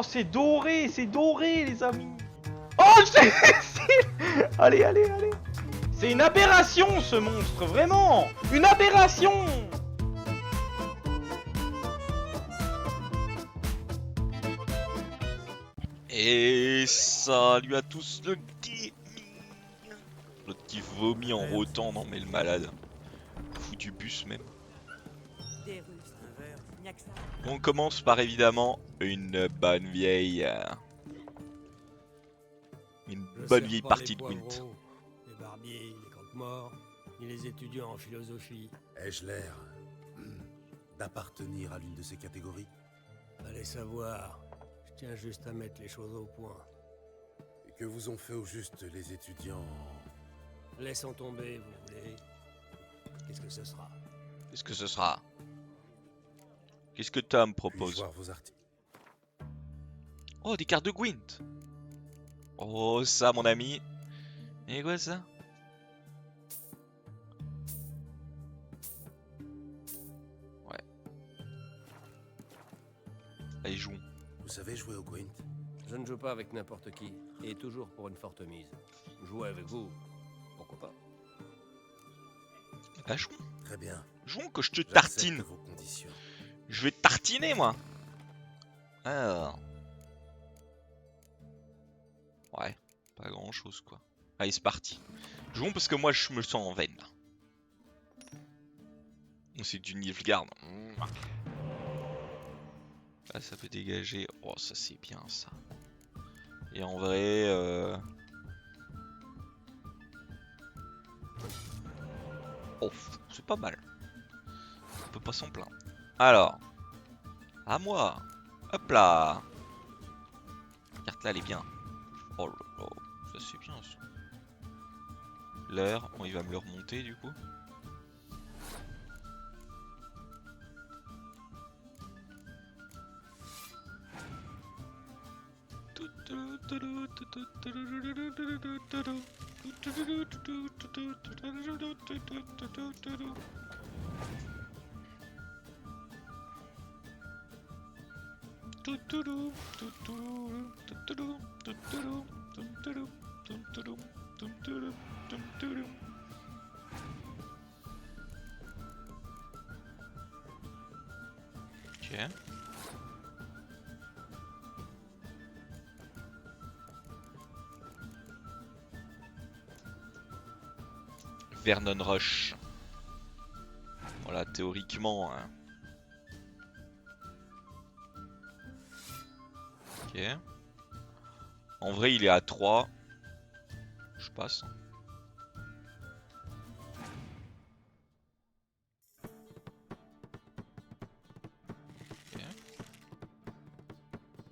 Oh, c'est doré, les amis. Oh, allez, allez, allez. C'est une aberration, ce monstre, vraiment. Une aberration. Et salut à tous le gaming. L'autre qui vomit en rotant, non mais le malade. Fou du bus même. On commence par évidemment une bonne vieille... partie de Gwent. Les barbiers, les croque-morts, ni les étudiants en philosophie. Ai-je l'air d'appartenir à l'une de ces catégories? Allez savoir, je tiens juste à mettre les choses au point. Et que vous ont fait au juste les étudiants? Laissons tomber, vous voulez. Qu'est-ce que ce sera? Qu'est-ce que ce sera? Qu'est-ce que Tom Puis-je propose? voir vos articles? Oh, des cartes de Gwent. Oh, ça mon ami. Et quoi ça? Ouais. Allez, jouons. Vous savez jouer au Gwent? Je ne joue pas avec n'importe qui, et toujours pour une forte mise. Jouer avec vous, pourquoi pas? Bah jouons. Très bien. Jouons que je te J'accepte tartine. vos conditions. Je vais te tartiner moi. Alors. Ouais, pas grand chose quoi. Allez, c'est parti. Jouons parce que moi je me sens en veine là. C'est du Nilfgaard. Là ça peut dégager. Oh ça c'est bien ça. Et en vrai oh c'est pas mal. On peut pas s'en plaindre. Alors. À moi. Hop là. La carte là elle est bien. Oh là là. Ça c'est bien ça. L'heure. Bon il va me le remonter du coup. Ok. Vernon Roche. Voilà, théoriquement. Hein. Ok. En vrai, il est à 3. Je passe. Ok.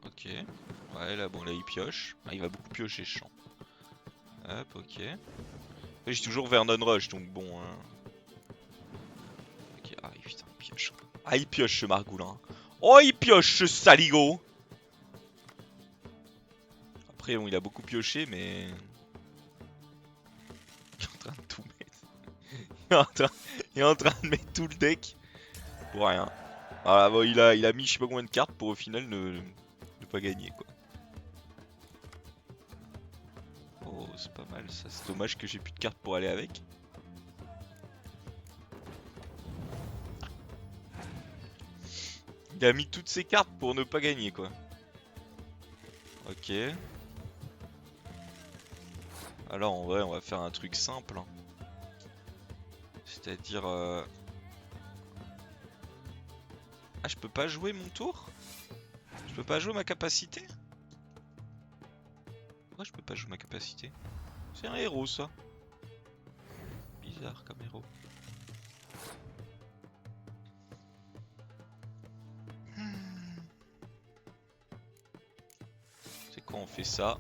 Ok. Ouais, là, bon, là, il pioche. Ah, il va beaucoup piocher, je sens. Hop, ok. J'ai toujours Vernon Rush, donc bon. Ok, ah putain, il pioche. Ah, il pioche ce margoulin. Oh, il pioche ce saligo. Après, bon, il a beaucoup pioché, mais. Il est en train de tout mettre. il est en train de mettre tout le deck pour rien. Voilà, bon, il a mis je sais pas combien de cartes pour au final ne pas gagner, quoi. Oh, c'est pas mal ça. C'est dommage que j'ai plus de cartes pour aller avec. Il a mis toutes ses cartes pour ne pas gagner, quoi. Ok. Alors en vrai on va faire un truc simple. Hein. C'est-à-dire... Ah je peux pas jouer mon tour? Je peux pas jouer ma capacité? Pourquoi je peux pas jouer ma capacité? C'est un héros ça. Bizarre comme héros. C'est quoi on fait ça?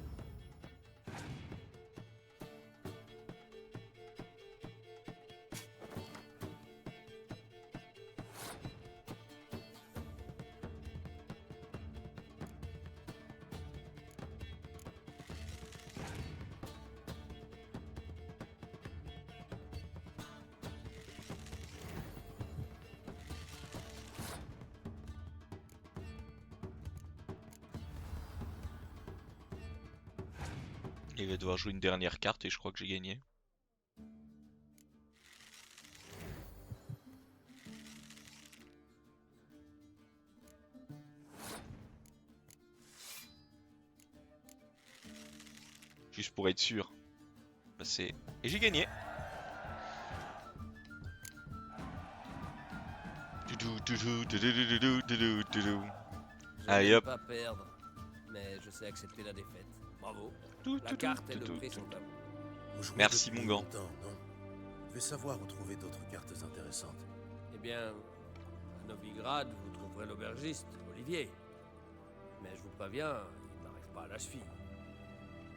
Il va devoir jouer une dernière carte et je crois que j'ai gagné. Juste pour être sûr. Passer. Et j'ai gagné. Je Allez, n'aime hop. pas perdre, mais je sais accepter la défaite. Bravo. La carte et le prix sont à vous. Vous jouez Merci, depuis mon gant. longtemps, non? Vous devez savoir où trouver d'autres cartes intéressantes. Eh bien, à Novigrad, vous trouverez l'aubergiste, Olivier. Mais je vous préviens, il n'arrive pas à la cheville.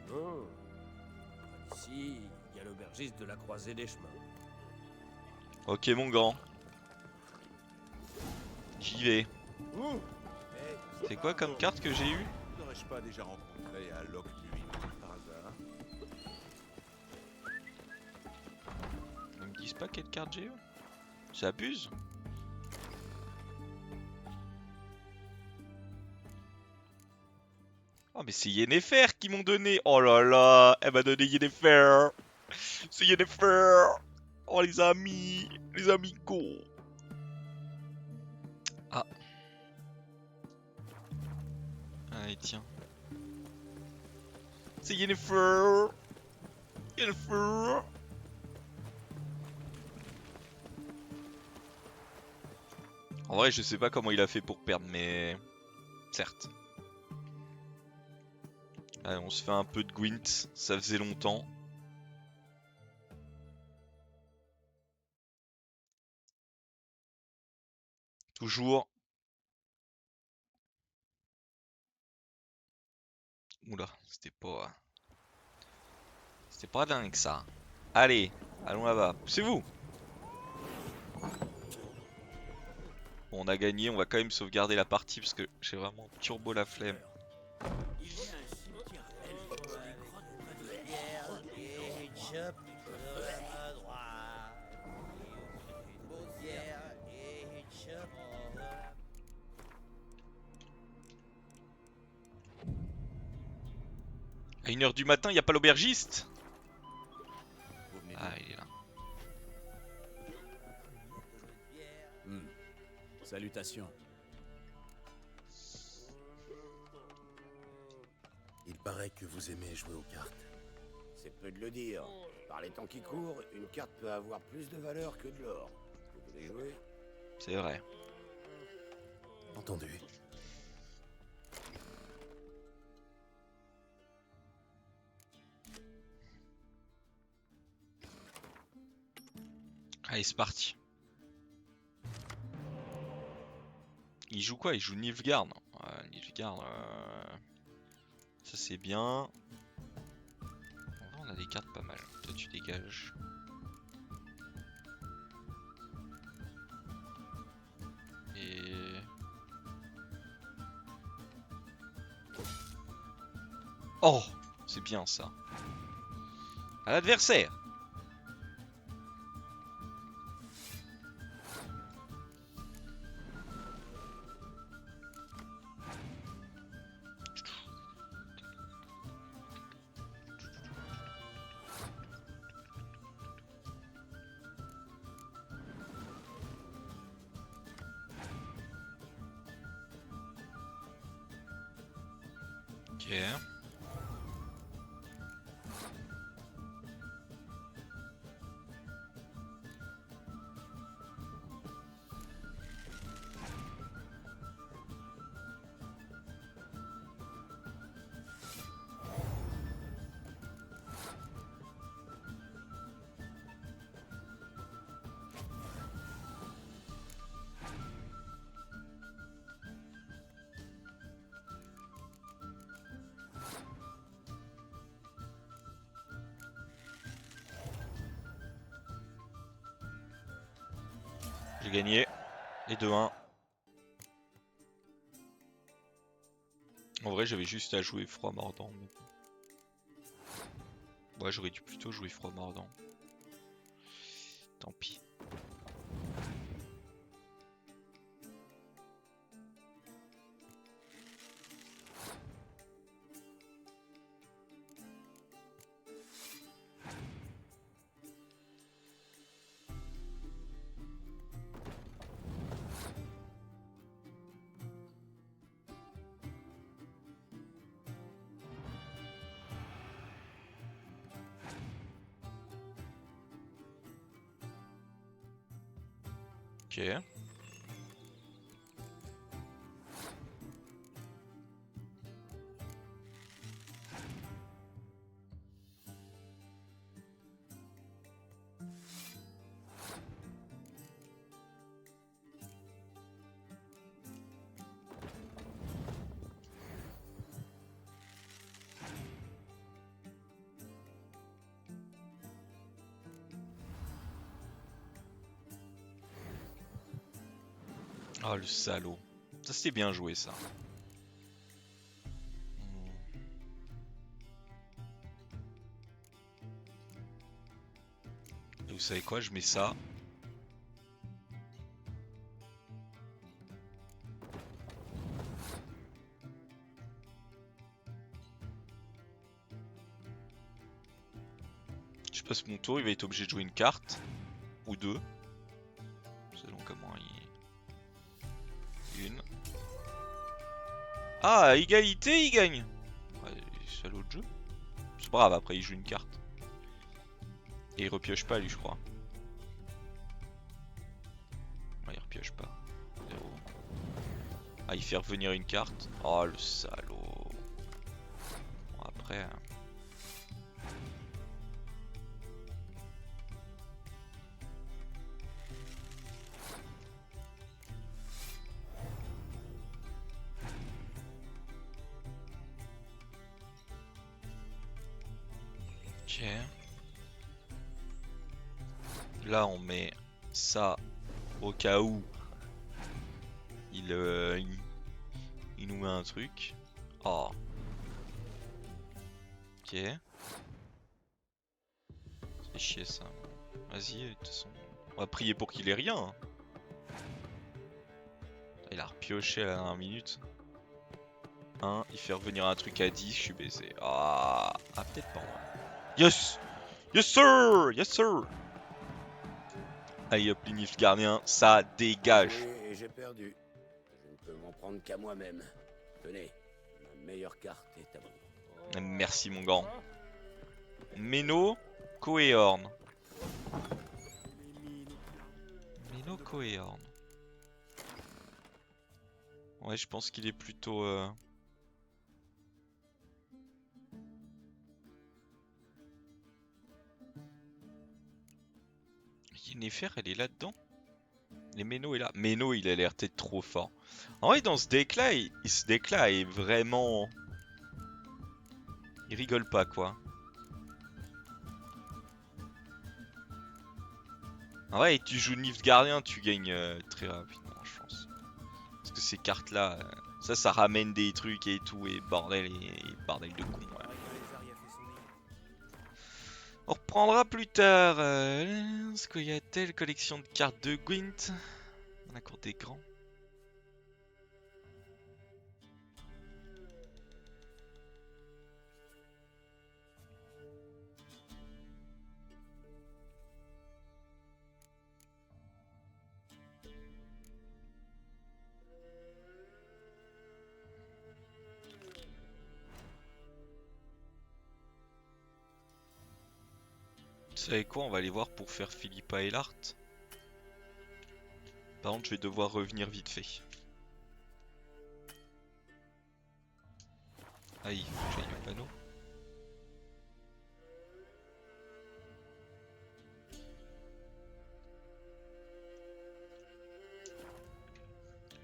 Non. Près d'ici, il y a l'aubergiste de la croisée des chemins. Ok, mon gant. J'y vais. C'est quoi comme carte que j'ai eu? N'aurais-je pas déjà rencontré à Locke-Nuit par hasard? Ils me disent pas quelle carte j'ai eu? Ça abuse. Oh mais c'est Yennefer qui m'ont donné. Oh là là, elle m'a donné Yennefer. C'est Yennefer. Oh les amis, les amigos. Ah. Allez tiens. C'est Yennefer. Yennefer. En vrai je sais pas comment il a fait pour perdre mais... Certes. Allez, on se fait un peu de Gwent, ça faisait longtemps. Toujours. Oula, c'était pas... C'était pas dingue ça. Allez, allons là-bas. Poussez-vous. Bon, on a gagné, on va quand même sauvegarder la partie parce que j'ai vraiment turbo la flemme. À 1h du matin, y a pas l'aubergiste? Ah, il est là. Salutations. Il paraît que vous aimez jouer aux cartes. C'est peu de le dire. Par les temps qui courent, une carte peut avoir plus de valeur que de l'or. Vous voulez jouer? C'est vrai. Entendu. Allez, c'est parti. Il joue quoi? Il joue Nilfgaard. Nilfgaard, ça c'est bien. En vrai, on a des cartes pas mal. Toi, tu dégages. Et... Oh! C'est bien ça. À l'adversaire! Ok. J'ai gagné. Et 2-1. En vrai, j'avais juste à jouer froid mordant. Mais... Ouais, j'aurais dû plutôt jouer froid mordant. Tant pis. Ok. Oh le salaud. Ça c'était bien joué ça. Et vous savez quoi, je mets ça. Je passe mon tour, il va être obligé de jouer une carte. Ou deux. Selon comment il... Une. Ah, égalité, il gagne. Ouais, c'est l'autre jeu. C'est brave, après il joue une carte. Et il repioche pas lui, je crois. Ouais, il repioche pas. 0. Ah, il fait revenir une carte. Oh le salaud. Bon, après... Ok. Là on met ça au cas où il nous met un truc. Oh. Ok. C'est chier ça. Vas-y, de toute façon. On va prier pour qu'il ait rien. Hein. Il a repioché à la dernière minute. Il fait revenir un truc à 10, je suis baisé. Ah, peut-être pas. Ouais. Yes! Yes sir! Yes sir! Allez hop, les Nilfgaardiens, ça dégage. Oui, et j'ai perdu. Je ne peux m'en prendre qu'à moi-même. Tenez, ma meilleure carte est à vous. Merci mon grand. Meno, Coehorn. Meno, Coehorn. Ouais, je pense qu'il est plutôt... Yennefer, elle est là-dedans. Et Meno est là. Meno, il a l'air peut-être trop fort. En vrai, dans ce deck-là, ce deck-là est vraiment... Il rigole pas, quoi. En vrai, tu joues Nilfgaardien, tu gagnes très rapidement, je pense. Parce que ces cartes-là, ça ramène des trucs et tout, et bordel de con. Ouais. On reprendra plus tard. Ce qu'il y a telle collection de cartes de Gwent dans la cour des grands. Vous savez quoi, on va aller voir pour faire Philippa et l'art. Par contre, je vais devoir revenir vite fait. Aïe, j'ai le panneau.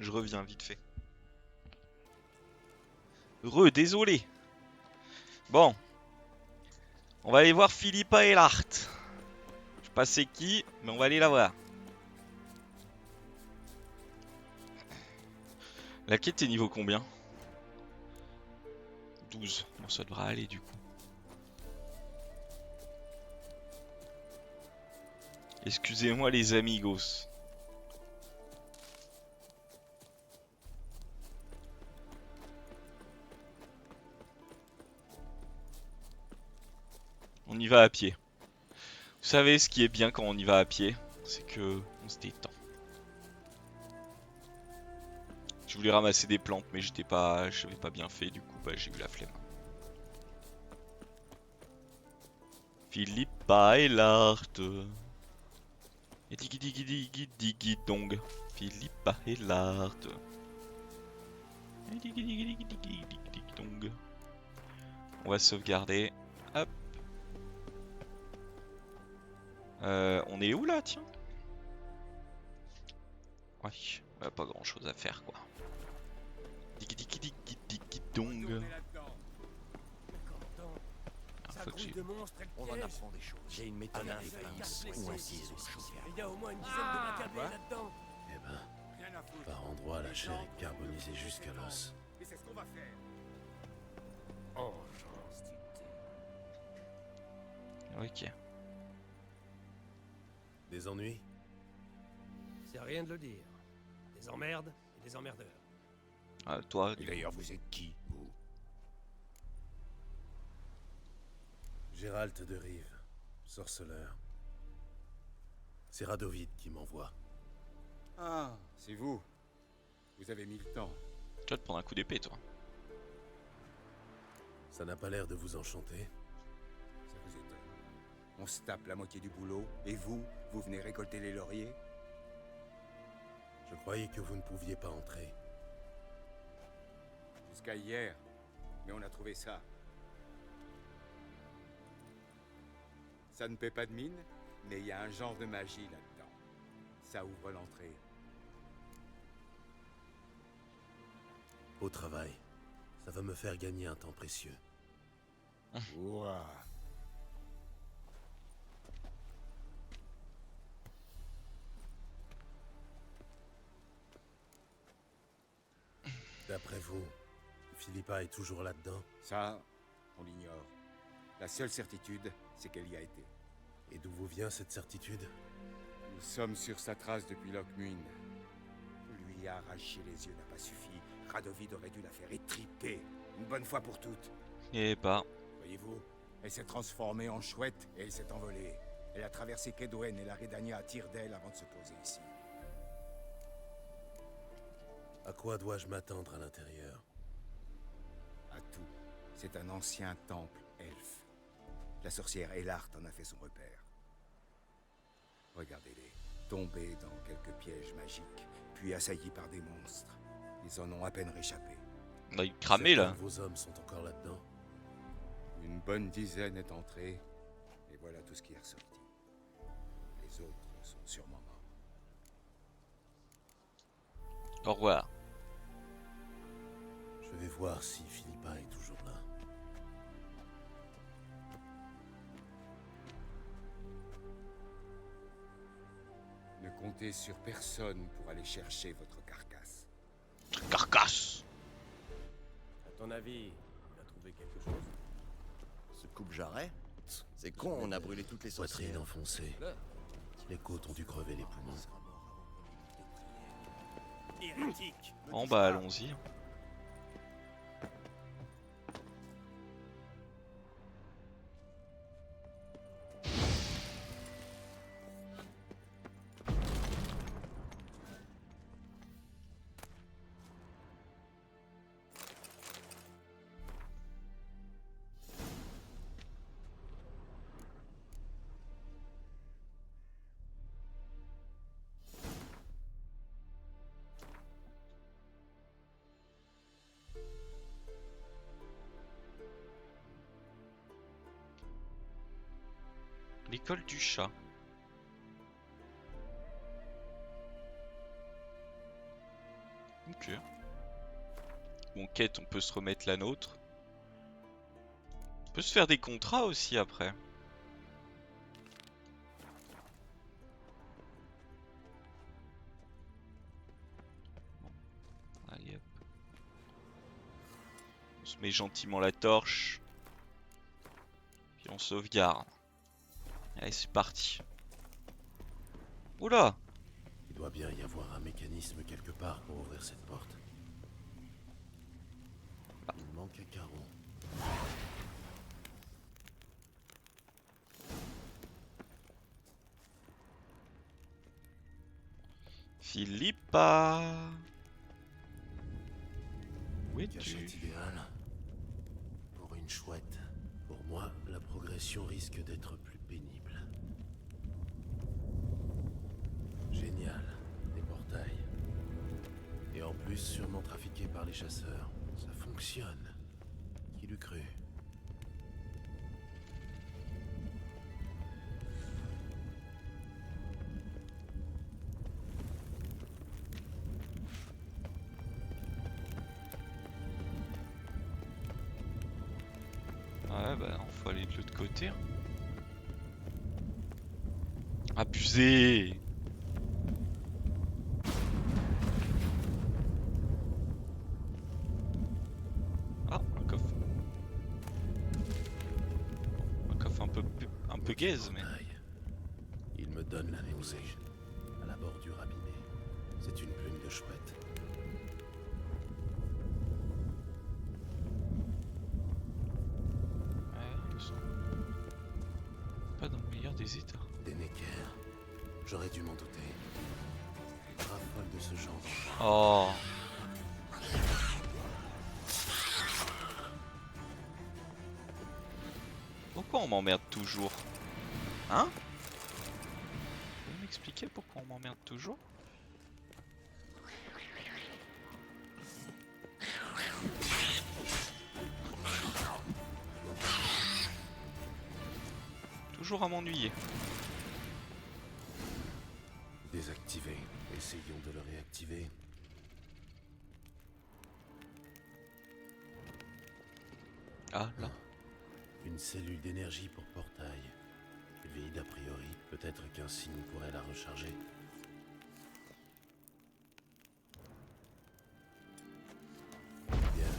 Je reviens vite fait. Désolé. Bon. On va aller voir Philippa et l'art. Je sais pas c'est qui, mais on va aller la voir. La quête est niveau combien? 12. Bon, ça devrait aller du coup. Excusez-moi les amigos. On y va à pied. Vous savez ce qui est bien quand on y va à pied, c'est que on se détend. Je voulais ramasser des plantes mais j'avais pas bien fait, du coup bah, j'ai eu la flemme. Philippa et l'art. Et digi digi digi digi dong. Philippa et l'art. Et digi digi digi digi digi digi dong. On va sauvegarder. Hop. On est où là, tiens? Ouais, pas grand chose à faire quoi. Digi digi digi digi dong. Ça Faut que grouille j'ai- de monstres et de On en pièges. apprend des choses. J'ai une méthode Un à effet pince hyper ou un précis. ciseau chauffard. Il y a au moins une dizaine de macabées là-dedans. Eh ben, Rien à foutre. par endroits, la chair est carbonisée jusqu'à l'os. Et c'est ce qu'on va faire. Engeance du thé. Ok. Des ennuis? C'est rien de le dire. Des emmerdes et des emmerdeurs. Toi, Et d'ailleurs, vous êtes qui, vous? Gérald de Rive, sorceleur. C'est Radovid qui m'envoie. Ah, c'est vous. Vous avez mis le temps. tu vas te prendre un coup d'épée toi. Ça n'a pas l'air de vous enchanter. Ça vous étonne. On se tape la moitié du boulot, et vous venez récolter les lauriers? Je croyais que vous ne pouviez pas entrer. Jusqu'à hier. Mais on a trouvé ça. Ça ne paie pas de mine, mais il y a un genre de magie là-dedans. Ça ouvre l'entrée. Au travail. Ça va me faire gagner un temps précieux. Ouah. D'après vous, Philippa est toujours là-dedans? Ça, on l'ignore. La seule certitude, c'est qu'elle y a été. Et d'où vous vient cette certitude? Nous sommes sur sa trace depuis Lockmuin. Lui arracher les yeux n'a pas suffi. Radovid aurait dû la faire étriper, une bonne fois pour toutes. Et bah, Voyez-vous, elle s'est transformée en chouette et elle s'est envolée. Elle a traversé Kedwen et la Redania à tire d'aile avant de se poser ici. À quoi dois-je m'attendre à l'intérieur? À tout. C'est un ancien temple elfe. La sorcière Elart en a fait son repère. Regardez-les, tombés dans quelques pièges magiques, puis assaillis par des monstres. Ils en ont à peine réchappé. on a eu cramé Certains là. de vos hommes sont encore là-dedans? Une bonne dizaine est entrée, et voilà tout ce qui est ressorti. Les autres sont sûrement morts. Au revoir. Je vais voir si Philippa est toujours là. Ne comptez sur personne pour aller chercher votre carcasse. Carcasse. À ton avis, il a trouvé quelque chose? Ce coupe-jarret? C'est con, on a brûlé toutes les Poitrine sorcières. enfoncée. Les côtes ont dû crever les poumons. Hérétique! Bon bah allons-y. L'école du chat. Ok. Bon, quête, on peut se remettre la nôtre. On peut se faire des contrats aussi après. Bon. Allez hop. On se met gentiment la torche. Puis on sauvegarde. Allez, c'est parti. Oula! Il doit bien y avoir un mécanisme quelque part pour ouvrir cette porte. Il manque un carreau. Philippa! Où es-tu? Cachette idéale. Pour une chouette. Pour moi, la progression risque d'être plus pénible. Génial. Des portails. Et en plus, sûrement trafiqués par les chasseurs. Ça fonctionne. Qui l'eût cru? Ouais, bah, faut aller de l'autre côté. Hein. Abusé! Ah, un coffre. Un coffre un peu gaze, mais. Portail. Il me donne la nausée. À la bordure abîmée. C'est une plume de chouette. Ouais, ils sont pas dans le meilleur des états. Des néckers. J'aurais dû m'en douter. Raffole de ce genre. Oh! Pourquoi on m'emmerde toujours? Hein? Vous pouvez m'expliquer pourquoi on m'emmerde toujours? Toujours à m'ennuyer. Désactivé. Essayons de le réactiver. Ah, là. Une cellule d'énergie pour portail. Vide a priori. Peut-être qu'un signe pourrait la recharger. Bien.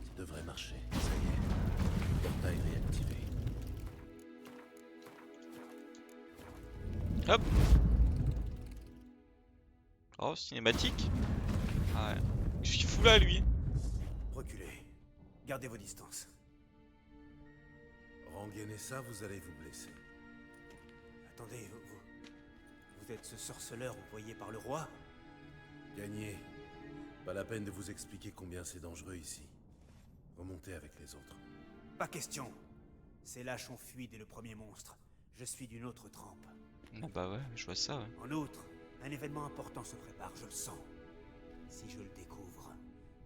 Ça devrait marcher. Ça y est. Portail réactivé. Hop! Oh, cinématique. Ah ouais. Qu'est-ce qu'il fout là, lui? Reculez. Gardez vos distances. Ranguenessa, vous allez vous blesser. Attendez, vous êtes ce sorceleur envoyé par le roi? Gagnez. Pas la peine de vous expliquer combien c'est dangereux ici. Remontez avec les autres. Pas question. Ces lâches ont fui dès le premier monstre. Je suis d'une autre trempe. Ah bah ouais, je vois ça, ouais. En outre, un événement important se prépare, je le sens. Si je le découvre,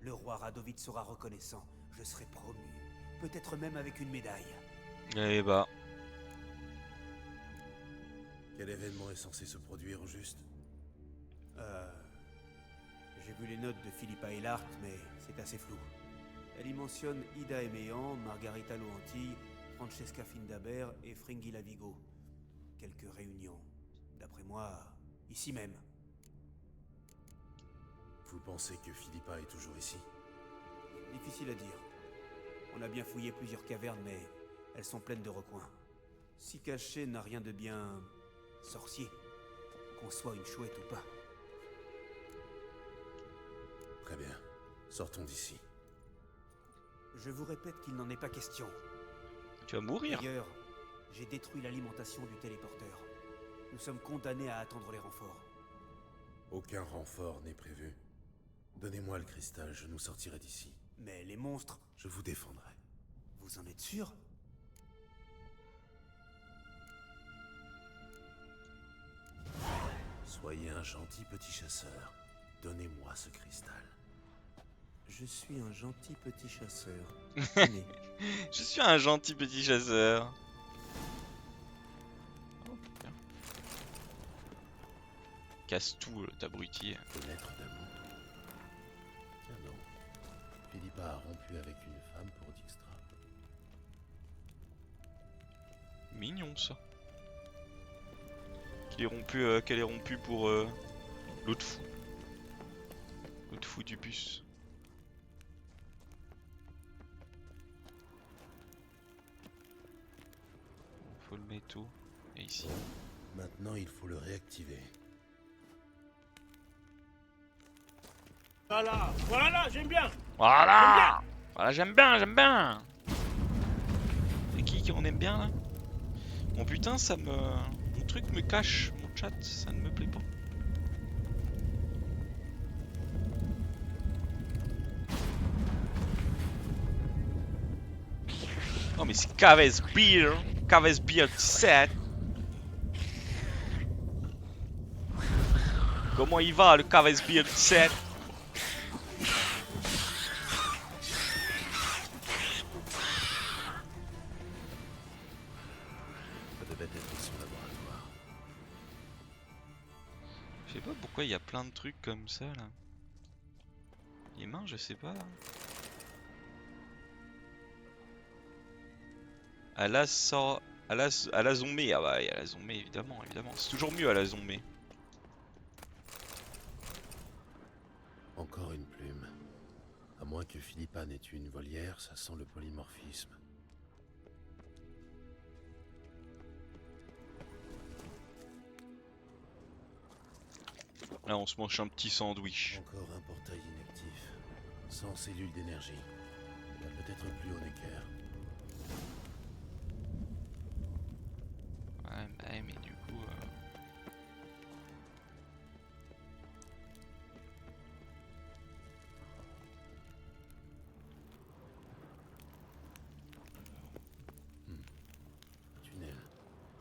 le roi Radovid sera reconnaissant. Je serai promu. Peut-être même avec une médaille. Eh bah. Quel événement est censé se produire au juste? J'ai vu les notes de Philippa Eilhart, mais c'est assez flou. Elle y mentionne Ida Eméan, Margarita Loanti, Francesca Findaber et Fringilla Vigo. Quelques réunions. D'après moi, ici même. Vous pensez que Philippa est toujours ici? Difficile à dire. On a bien fouillé plusieurs cavernes, mais elles sont pleines de recoins. Si caché n'a rien de bien sorcier, qu'on soit une chouette ou pas. Très bien. Sortons d'ici. Je vous répète qu'il n'en est pas question. Tu vas mourir. D'ailleurs, j'ai détruit l'alimentation du téléporteur. Nous sommes condamnés à attendre les renforts. Aucun renfort n'est prévu. Donnez-moi le cristal, je nous sortirai d'ici. Mais les monstres, Je vous défendrai. vous en êtes sûr? Soyez un gentil petit chasseur. Donnez-moi ce cristal. Je suis un gentil petit chasseur. Tenez. Je suis un gentil petit chasseur. Oh putain. Casse tout, t'abruti. Des lettres d'amour. Tiens donc. Philippa a rompu avec une femme pour Dijkstra. Mignon ça. Qu'elle est rompue pour l'autre fou. L'autre fou du bus. Faut le métaux. Et ici. Maintenant, il faut le réactiver. Voilà, voilà, j'aime bien. Voilà. Voilà, j'aime bien, j'aime bien. C'est qui on aime bien là? Mon putain, ça me... Mon truc me cache, mon chat, ça ne me plaît pas. Oh mais c'est Caves Beer 17. Comment il va le KVSB 7? Ça devait être son laboratoire. Je sais pas pourquoi il y a plein de trucs comme ça là. Les mains, je sais pas. À la sort. À la zombie. Ah bah, à la zombie, évidemment, évidemment. C'est toujours mieux à la zombie. Encore une plume. À moins que Philippa n'ait eu une volière, ça sent le polymorphisme. Là, on se mange un petit sandwich. Encore un portail inactif. Sans cellule d'énergie. Il va peut-être plus au Necker. Ouais, bah, mais du coup. Tunnel.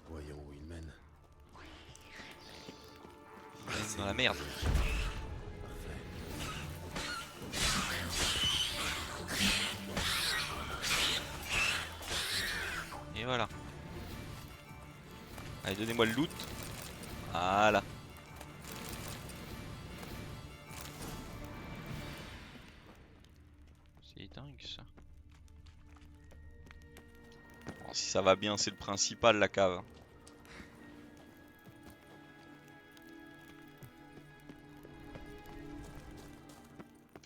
Voyons où il mène. Dans la merde. Parfait. Et voilà. Allez, donnez-moi le loot. Voilà. C'est dingue ça. Bon, si ça va bien, c'est le principal, la cave.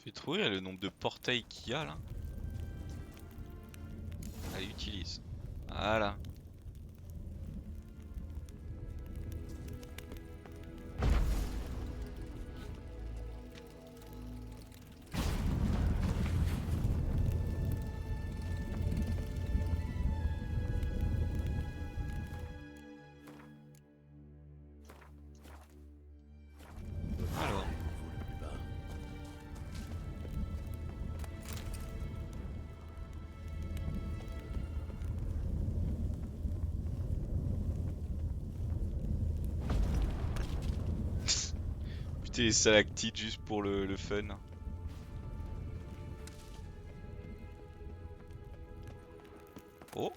Fait trop rire le nombre de portails qu'il y a là. Allez, utilise. Voilà. Alors. Niveau le plus bas. Putain, les stalactites juste pour le fun. Oh,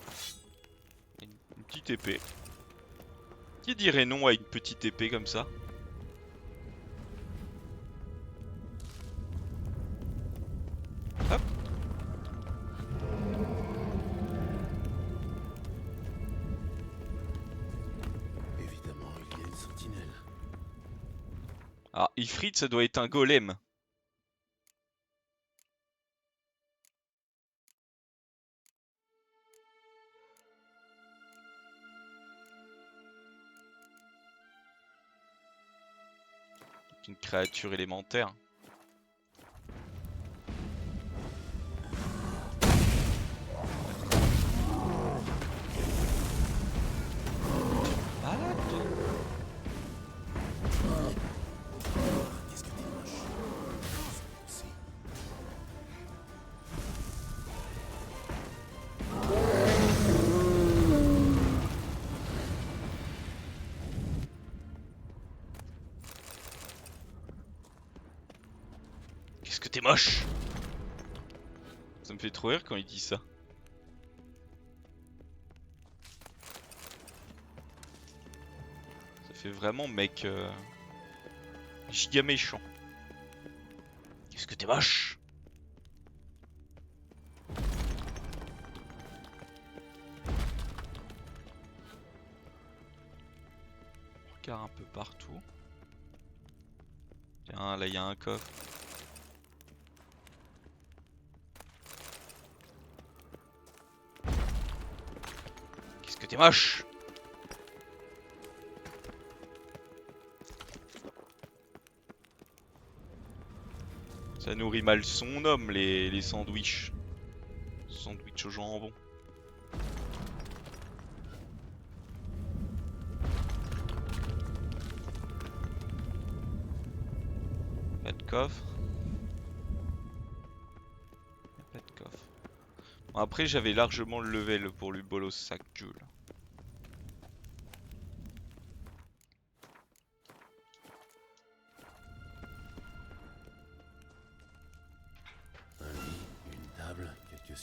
une petite épée. Qui dirait non à une petite épée comme ça? Hop. Évidemment, il y a une sentinelle. Ah, Ifrit, ça doit être un golem. Une créature élémentaire. Malade, toi. Qu'est-ce que t'es moche. C'est Qu'est-ce que t'es moche! Ça me fait trop rire quand il dit ça. Ça fait vraiment mec giga méchant. Qu'est-ce que t'es moche! On regarde un peu partout. Tiens, là il y a un coffre. Qu'est-ce que t'es moche! Ça nourrit mal son homme, les sandwichs. Sandwich au jambon. Pas de coffre. Pas de coffre. Bon, après, j'avais largement le level pour lui bolos sa gueule.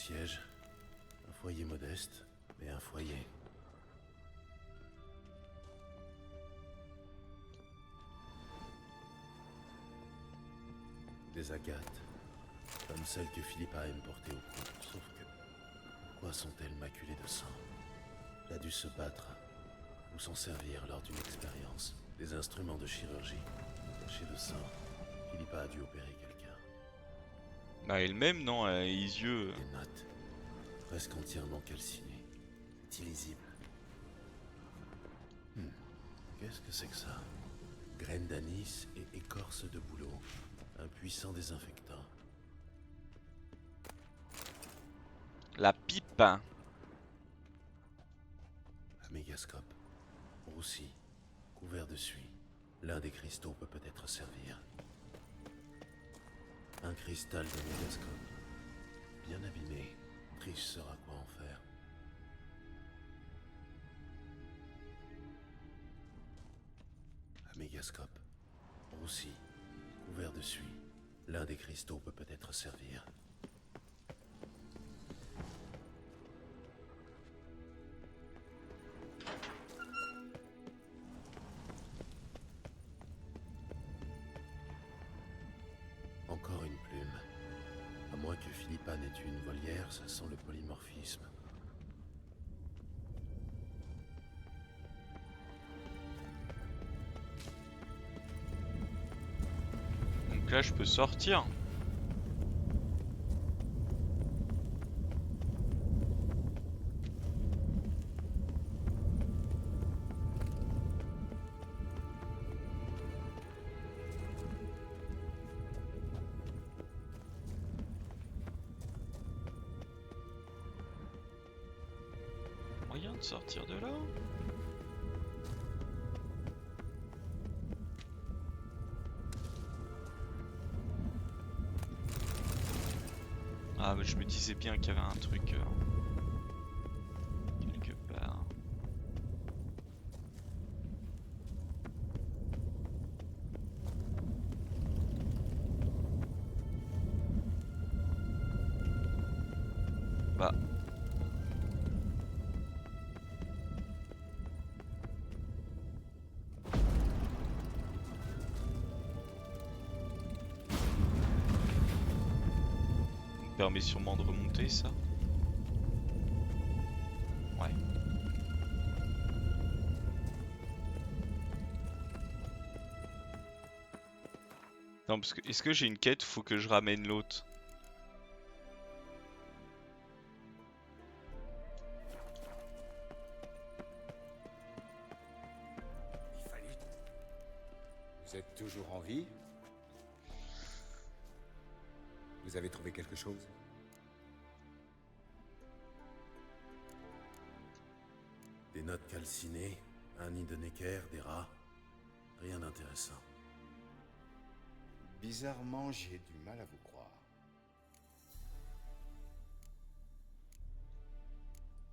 siège. Un foyer modeste, mais un foyer. Des agates, comme celles que Philippa aime porter au cou. Sauf que, pourquoi sont-elles maculées de sang? Elle a dû se battre ou s'en servir lors d'une expérience. Des instruments de chirurgie, tachés de sang. Philippa a dû opérer quelqu'un. Bah elle-même, non, elle a les yeux. Des notes, presque entièrement calcinées. C'est illisible. Qu'est-ce que c'est que ça? Graines d'anis et écorce de bouleau. Un puissant désinfectant. La pipe. Un mégascope. Roussi. Couvert de suie. L'un des cristaux peut peut-être servir. Un cristal de mégascope. Bien abîmé. Triche saura quoi en faire. Un mégascope. Roussi. Couvert de suie. L'un des cristaux peut peut-être servir. Encore une plume. À moins que Philippa n'ait eu une volière, ça sent le polymorphisme. Donc là je peux sortir. Moyen de sortir de là? Ah mais je me disais bien qu'il y avait un truc quelque part. Bah. Ça me permet sûrement de remonter ça. Ouais. Non parce que est-ce que j'ai une quête, faut que je ramène l'autre? Il fallait... Vous êtes toujours en vie? Vous avez trouvé quelque chose? Des notes calcinées, un nid de Necker, des rats. Rien d'intéressant. Bizarrement, j'ai du mal à vous croire.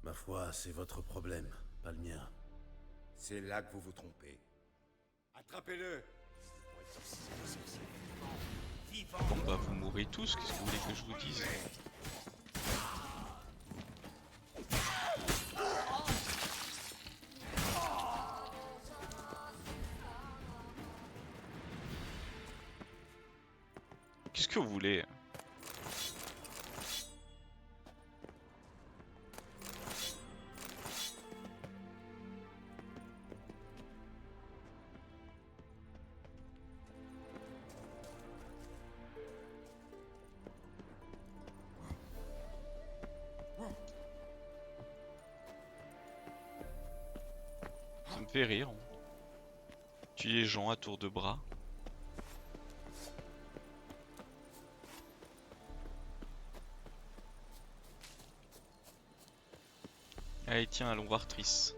Ma foi, c'est votre problème, pas le mien. C'est là que vous vous trompez. Attrapez-le! Bon bah vous mourrez tous, qu'est-ce que vous voulez que je vous dise? Qu'est-ce que vous voulez? Ça me fait rire. Tuer les gens à tour de bras. Allez tiens, allons voir Triss.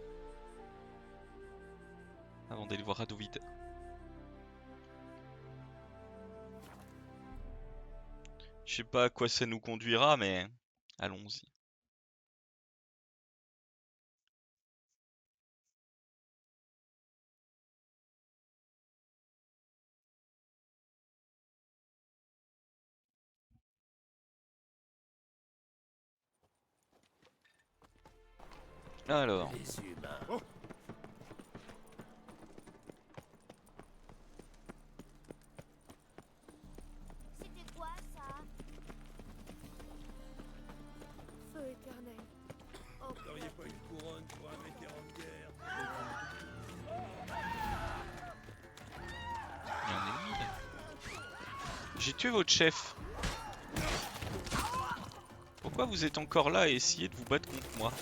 Avant d'aller voir Radovid. Je sais pas à quoi ça nous conduira, mais allons-y. Alors, Les humains. C'était quoi ça? Feu éternel. Oh, Vous n'auriez pas une couronne pour un vétéran de guerre? il y a un ennemi là. J'ai tué votre chef. Pourquoi vous êtes encore là et essayez de vous battre contre moi?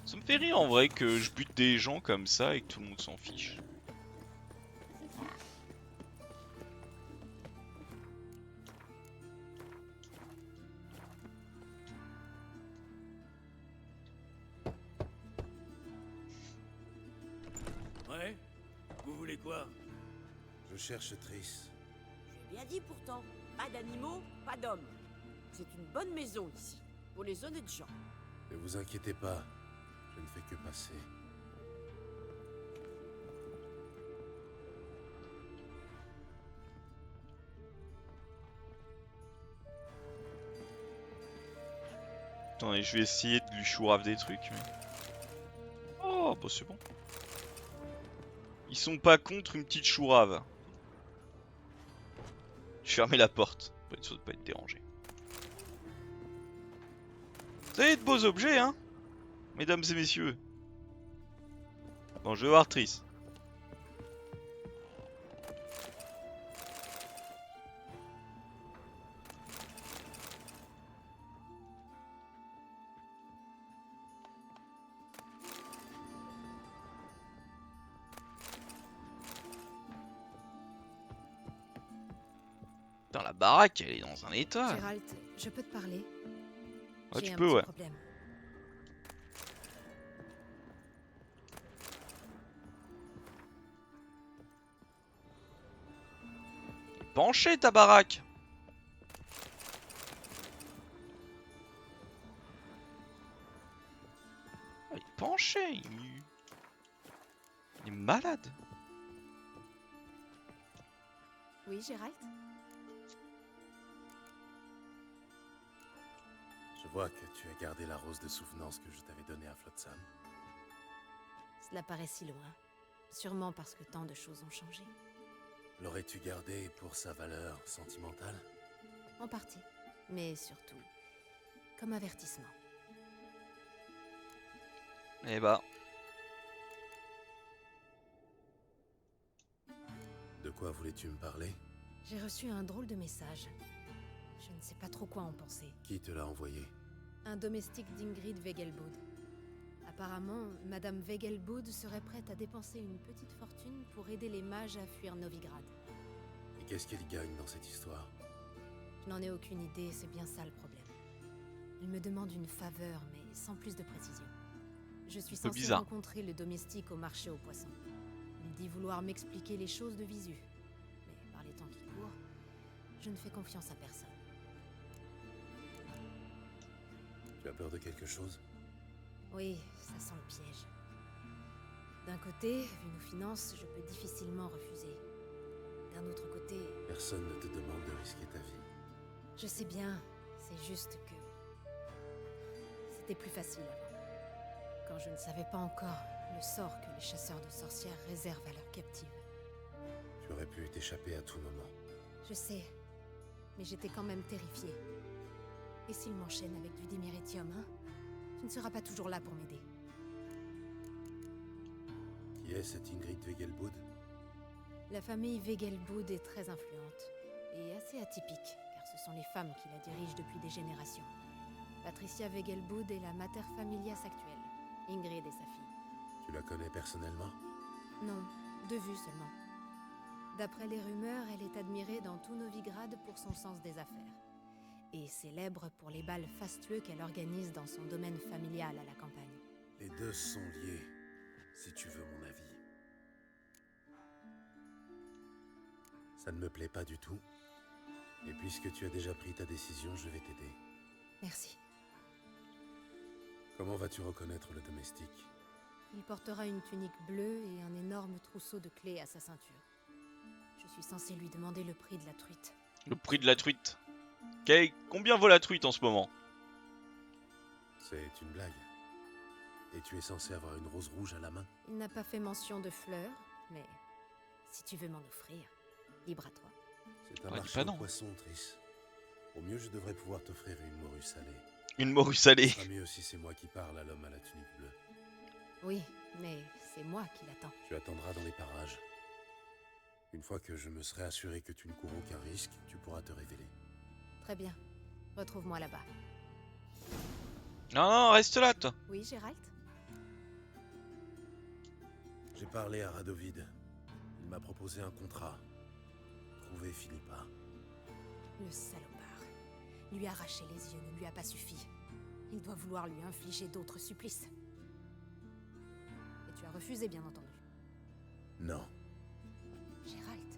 Ça me fait rire en vrai que je bute des gens comme ça et que tout le monde s'en fiche. Ouais? Vous voulez quoi? Je cherche Triss. J'ai bien dit pourtant, pas d'animaux, pas d'hommes. C'est une bonne maison ici, pour les honnêtes gens. Ne vous inquiétez pas, je ne fais que passer. Attendez, je vais essayer de lui chourave des trucs. Mais... Oh, bah c'est bon. Ils sont pas contre une petite chourave. Je fermais la porte, pour être sûr de pas être dérangé. Vous avez de beaux objets, hein, mesdames et messieurs. Bon, je vais voir Triss. Dans la baraque, elle est dans un état. Gérald, je peux te parler? Ouais, J'ai tu un peux, petit ouais. problème. Penché ta baraque. Ah, il est penché. Il est malade. Oui, Gérald? Je vois que tu as gardé la rose de souvenance que je t'avais donnée à Flotsam. Cela paraît si loin. Sûrement parce que tant de choses ont changé. L'aurais-tu gardée pour sa valeur sentimentale? En partie. Mais surtout, comme avertissement. Eh bah, De quoi voulais-tu me parler? J'ai reçu un drôle de message. Je ne sais pas trop quoi en penser. Qui te l'a envoyé? Un domestique d'Ingrid Wegelbud. Apparemment, Madame Wegelbud serait prête à dépenser une petite fortune pour aider les mages à fuir Novigrad. Et qu'est-ce qu'il gagne dans cette histoire? Je n'en ai aucune idée, c'est bien ça le problème. Il me demande une faveur, mais sans plus de précision. Je suis Un peu censée bizarre. rencontrer le domestique au marché aux poissons. Il dit vouloir m'expliquer les choses de visu. Mais par les temps qui courent, je ne fais confiance à personne. Tu as peur de quelque chose? Oui, ça sent le piège. D'un côté, vu nos finances, je peux difficilement refuser. D'un autre côté, Personne ne te demande de risquer ta vie. je sais bien, c'est juste que... C'était plus facile avant. Quand je ne savais pas encore le sort que les chasseurs de sorcières réservent à leurs captives. Tu aurais pu t'échapper à tout moment. Je sais, mais j'étais quand même terrifiée. Et s'il m'enchaîne avec du dimérétium, hein? Tu ne seras pas toujours là pour m'aider. Qui est cette Ingrid Wegelbud? La famille Wegelbud est très influente et assez atypique, car ce sont les femmes qui la dirigent depuis des générations. Patricia Wegelbud est la mater familias actuelle, Ingrid et sa fille. Tu la connais personnellement? Non, de vue seulement. D'après les rumeurs, elle est admirée dans tout Novigrad pour son sens des affaires. Et célèbre pour les bals fastueux qu'elle organise dans son domaine familial à la campagne. Les deux sont liés, si tu veux mon avis. Ça ne me plaît pas du tout. Et puisque tu as déjà pris ta décision, je vais t'aider. Merci. Comment vas-tu reconnaître le domestique? Il portera une tunique bleue et un énorme trousseau de clés à sa ceinture. Je suis censée lui demander le prix de la truite. le prix de la truite. Combien vaut la truite en ce moment? C'est une blague. Et tu es censé avoir une rose rouge à la main? Il n'a pas fait mention de fleurs, mais si tu veux m'en offrir, libre à toi. C'est un Ouais, dis marché pas aux non. poissons, Triss. Au mieux, je devrais pouvoir t'offrir une morue salée. Une morue salée. Ce sera mieux si c'est moi qui parle à l'homme à la tunique bleue. Oui, mais c'est moi qui l'attends. Tu attendras dans les parages. Une fois que je me serai assuré que tu ne cours aucun risque, tu pourras te révéler. Très bien. Retrouve-moi là-bas. Non, non, reste là, toi. Oui, Gérald? J'ai parlé à Radovid. Il m'a proposé un contrat. Trouver Philippa. Le salopard. Lui arracher les yeux ne lui a pas suffi. Il doit vouloir lui infliger d'autres supplices. Et tu as refusé, bien entendu. Non, Gérald,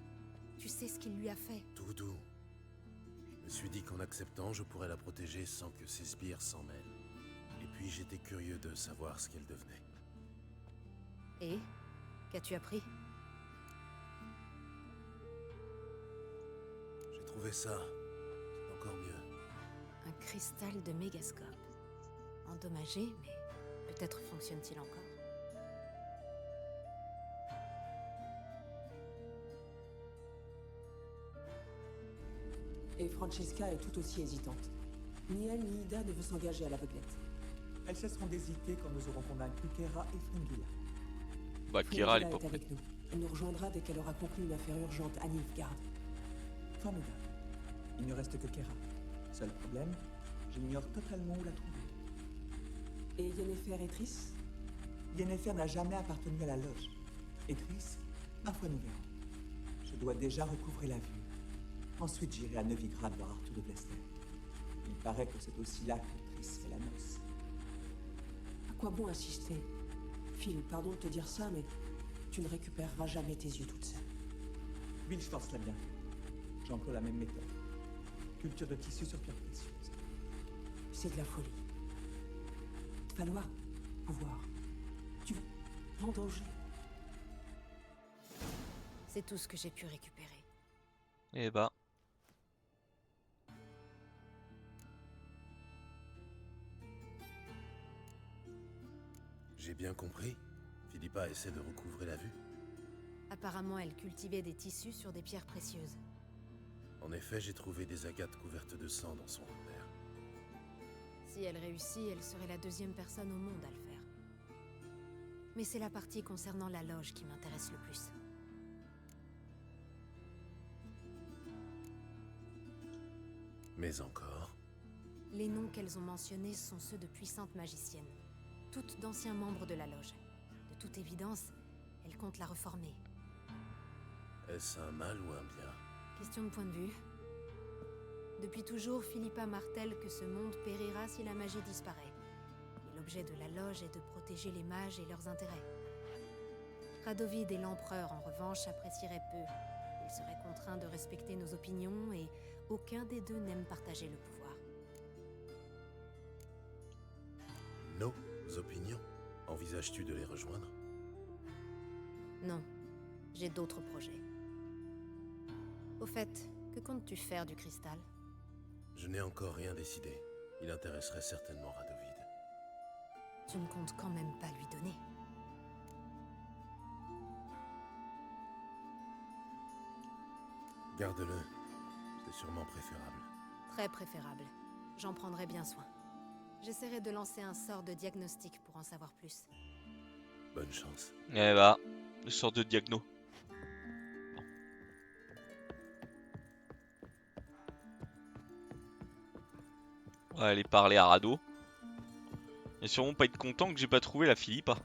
tu sais ce qu'il lui a fait. tout doux. Je me suis dit qu'en acceptant, je pourrais la protéger sans que ses sbires s'en mêlent. Et puis j'étais curieux de savoir ce qu'elle devenait. Et qu'as-tu appris? J'ai trouvé ça. C'est encore mieux. Un cristal de mégascope. Endommagé, mais peut-être fonctionne-t-il encore. Et Francesca est tout aussi hésitante. Ni elle ni Ida ne veut s'engager à l'aveuglette. Elles cesseront d'hésiter quand nous aurons convaincu Kera et Fringilla. Bah, Kira, elle est Fringilla pas est prête. avec nous. Elle nous rejoindra dès qu'elle aura conclu une affaire urgente à Nilfgaard. Formidable. Il ne reste que Kera. Seul problème, j'ignore totalement où la trouver. Et Yennefer et Triss? Yennefer n'a jamais appartenu à la loge. Et Triss, ma foi nous verrons. Je dois déjà recouvrer la vue. Ensuite, j'irai à Novigrad voir Arthur de Blester. Il paraît que c'est aussi là que Triss fait la noce. À quoi bon insister? Phil, pardon de te dire ça, mais tu ne récupéreras jamais tes yeux toute seule. Wilsforce l'a bien fait. J'emploie la même méthode. Culture de tissu sur pierre précieuse. C'est de la folie. Falloir pouvoir. Tu vas en danger. C'est tout ce que j'ai pu récupérer. Eh bah. J'ai bien compris. Philippa essaie de recouvrer la vue. Apparemment, elle cultivait des tissus sur des pierres précieuses. En effet, j'ai trouvé des agates couvertes de sang dans son repère. Si elle réussit, elle serait la deuxième personne au monde à le faire. Mais c'est la partie concernant la loge qui m'intéresse le plus. Mais encore. Les noms qu'elles ont mentionnés sont ceux de puissantes magiciennes, toutes d'anciens membres de la loge. De toute évidence, elles comptent la reformer. Est-ce un mal ou un bien? Question de point de vue. Depuis toujours, Philippa martèle que ce monde périra si la magie disparaît. Et l'objet de la loge est de protéger les mages et leurs intérêts. Radovid et l'empereur, en revanche, apprécieraient peu. Ils seraient contraints de respecter nos opinions et aucun des deux n'aime partager le pouvoir. Nos opinions? Envisages-tu de les rejoindre? Non, j'ai d'autres projets. Au fait, que comptes-tu faire du cristal? Je n'ai encore rien décidé. Il intéresserait certainement Radovid. Tu ne comptes quand même pas lui donner. Garde-le. C'est sûrement préférable. Très préférable. J'en prendrai bien soin. J'essaierai de lancer un sort de diagnostic pour en savoir plus. Bonne chance. Eh bah. Une sorte de diagno. On va aller parler à Rado. Il va sûrement pas être content que j'ai pas trouvé la Philippa.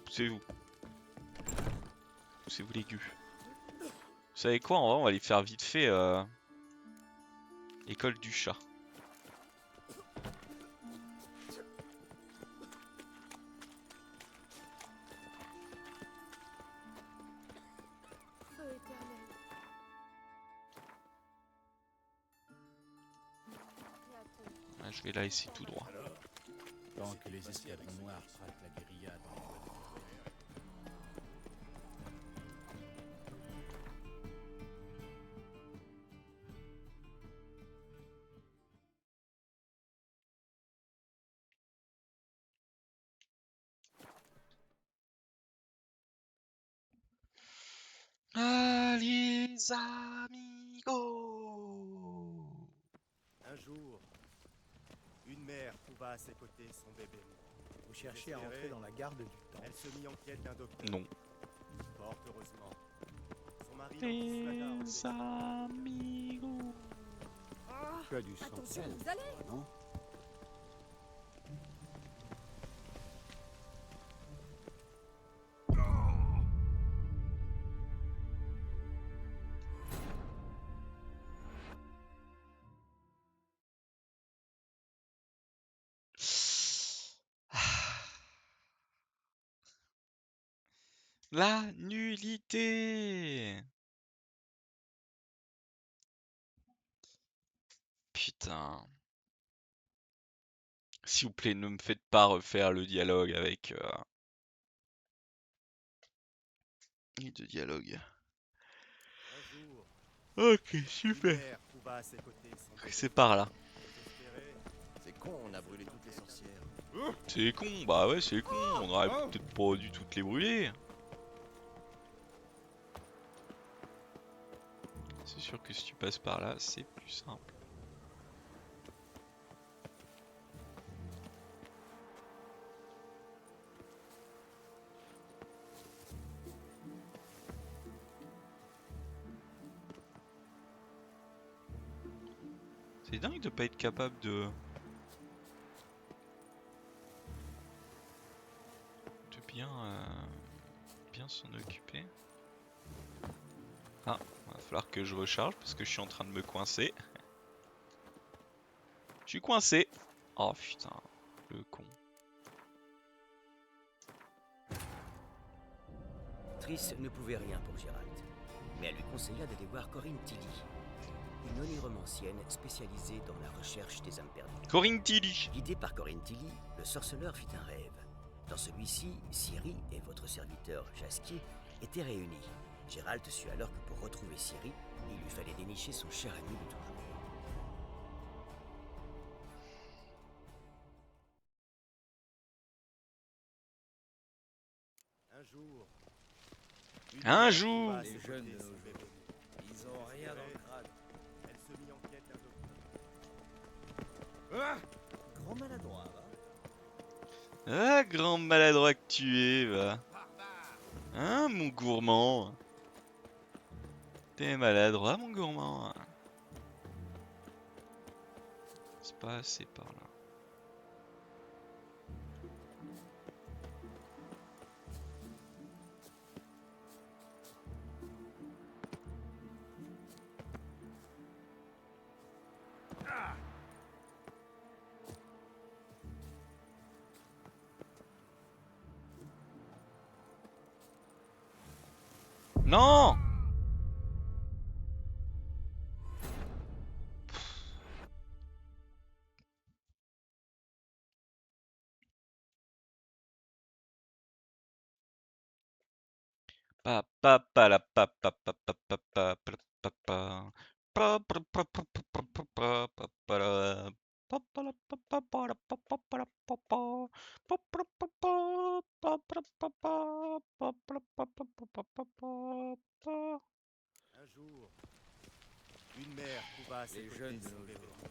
Poussez-vous. Poussez-vous les gueux. Vous savez quoi, en vrai, on va aller faire vite fait école du chat. Feu éternel. Je vais la laisser tout droit. Tant que les escadrons noirs traquent la guérilla dans les bois de Les amigos. Un jour, une mère trouva à ses côtés son bébé mort. Vous cherchez à entrer dans la garde du temps. Elle se mit en quête d'un docteur. Non. Fort heureusement, son mari Les amigos. Tu as du sang. Attention, vous allez. Non. La nullité. Putain. S'il vous plaît, ne me faites pas refaire le dialogue avec... Et de dialogue. Ok, super. C'est par là. C'est con, on a brûlé toutes les sorcières. C'est con, bah ouais, c'est con. On aurait peut-être pas dû toutes les brûler. C'est sûr que si tu passes par là, c'est plus simple. C'est dingue de pas être capable de bien s'en occuper. Ah, va falloir que je recharge parce que je suis en train de me coincer. Je suis coincé. Oh putain, le con. Triss ne pouvait rien pour Gérald, mais elle lui conseilla d'aller voir Corinne Tilly, une oniromancienne spécialisée dans la recherche des âmes perdues. Corinne Tilly. Guidé par Corinne Tilly, le sorceleur fit un rêve. Dans celui-ci, Ciri et votre serviteur Jasquier étaient réunis. Gérald sut alors que pour retrouver Ciri, il lui fallait dénicher son cher ami de toujours. Un jour. Les jeunes de nos jours, ils ont rien dans le crâne. Elle se mit en quête d'un docteur. Grand maladroit, va. Ah, grand maladroit que tu es, va. Hein, mon gourmand. T'es maladroit, mon gourmand. C'est pas assez par là. Non! Pa pa pa la pa pa pa pa pa pa pa pa pa pa pa pa pa pa pa pa pa pa la pa pa la pa pa pa la pa pa pa la pa pa pa pa pa pa pa pa pa pa pa pa pa pa pa pa. Un jour, une mère trouva à ses Les côtés jeunes de son nos bébé jours, mort.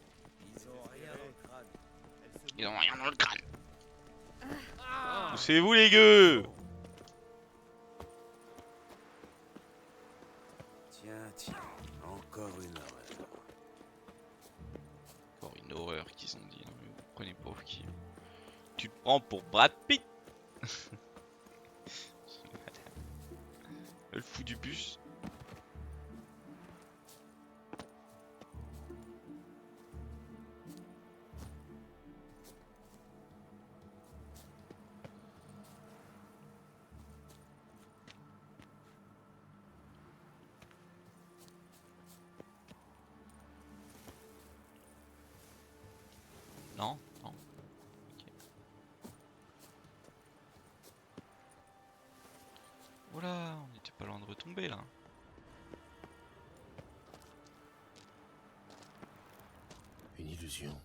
ils ont rien dans le crâne. Ils ont rien dans le crâne. Poussez-vous les gueux! Tiens, encore une horreur. Encore une horreur qu'ils ont dit. Non, mais vous prenez pour qui? Tu te prends pour Brad Pitt? Le fou du bus. Non, non. Ok. Voilà, on était pas loin de retomber là. Une illusion.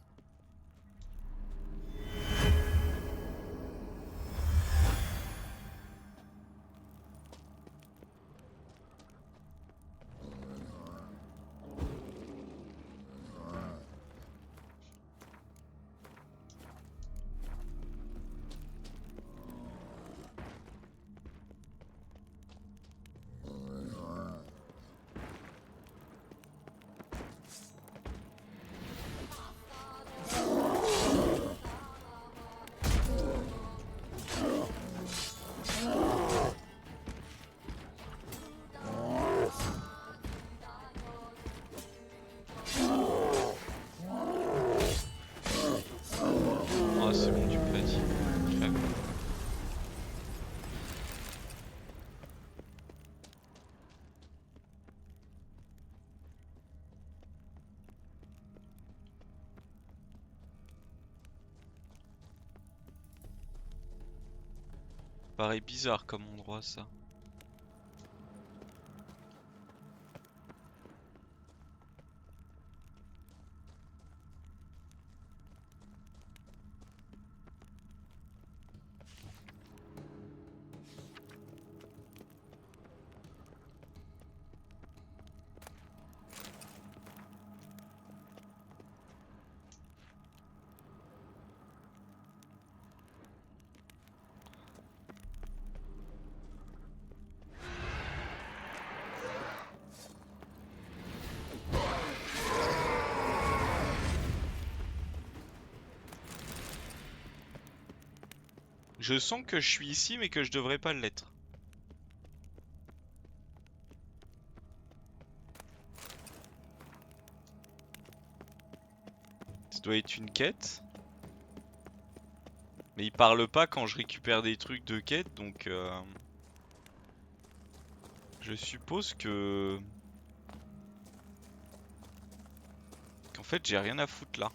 paraît bizarre comme endroit ça. Je sens que je suis ici mais que je devrais pas l'être. Ça doit être une quête. Mais il parle pas quand je récupère des trucs de quête donc je suppose que... qu'en fait j'ai rien à foutre là.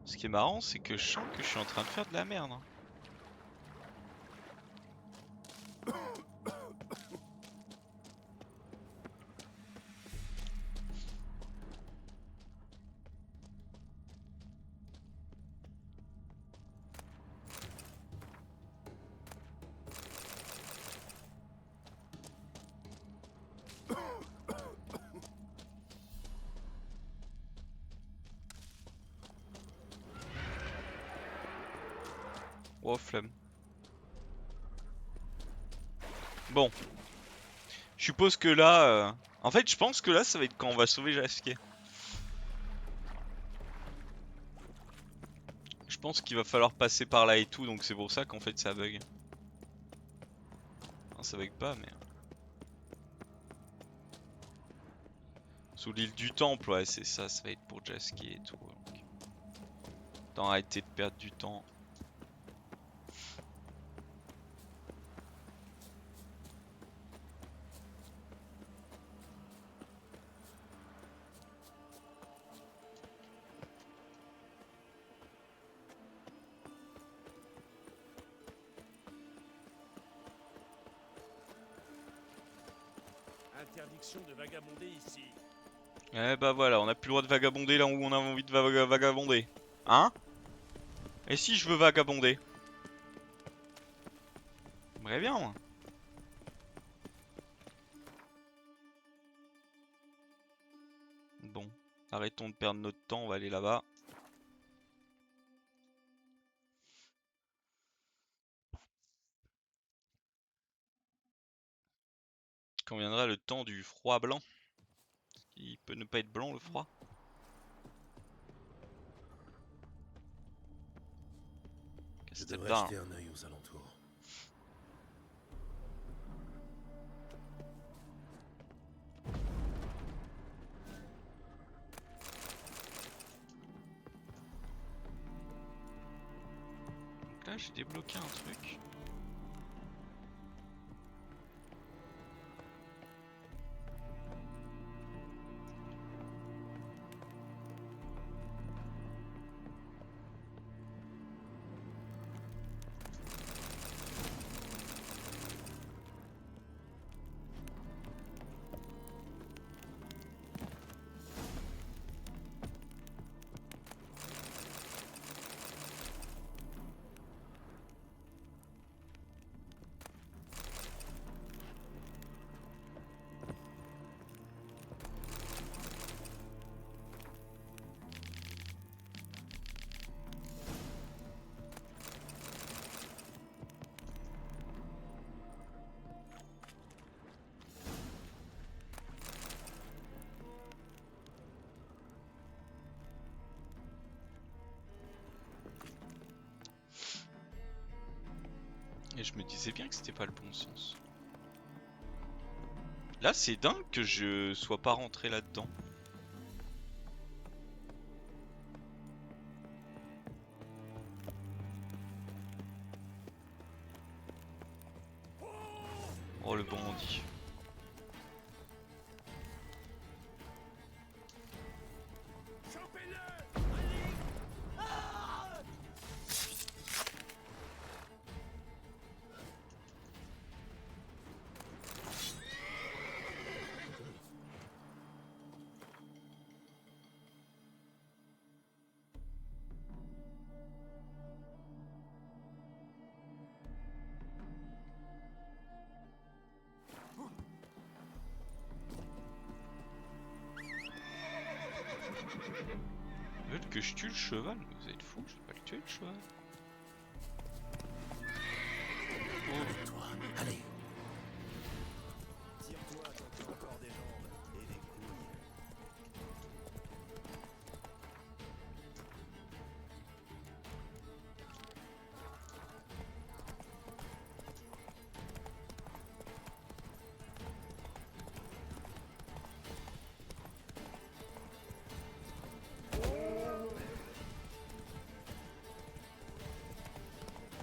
Ce qui est marrant, c'est que je sens que je suis en train de faire de la merde. Hein. Oh, flemme. Bon. Je suppose que là... En fait, je pense que là, ça va être quand on va sauver Jasquier. Je pense qu'il va falloir passer par là et tout, donc c'est pour ça qu'en fait ça bug. Non, ça bug pas, mais... Sous l'île du temple, ouais, c'est ça, ça va être pour Jasquier et tout. Donc... Tant arrêter de perdre du temps. Interdiction de vagabonder ici. Eh bah voilà, on a plus le droit de vagabonder là où on a envie de vagabonder. Hein? Et si je veux vagabonder? J'aimerais bien, moi. Bon, arrêtons de perdre notre temps, on va aller là-bas. Quand viendra le temps du froid blanc. Il peut ne pas être blanc le froid. Je devrais jeter un œil aux alentours. Donc là j'ai débloqué un truc. Et je me disais bien que c'était pas le bon sens. Là, c'est dingue que je sois pas rentré là-dedans. Oh, le bandit. Ils veulent que je tue le cheval? Vous êtes fous, je vais pas le tuer le cheval. Oh, toi, allez. Tire-toi tant qu'il y a encore des jambes et des couilles.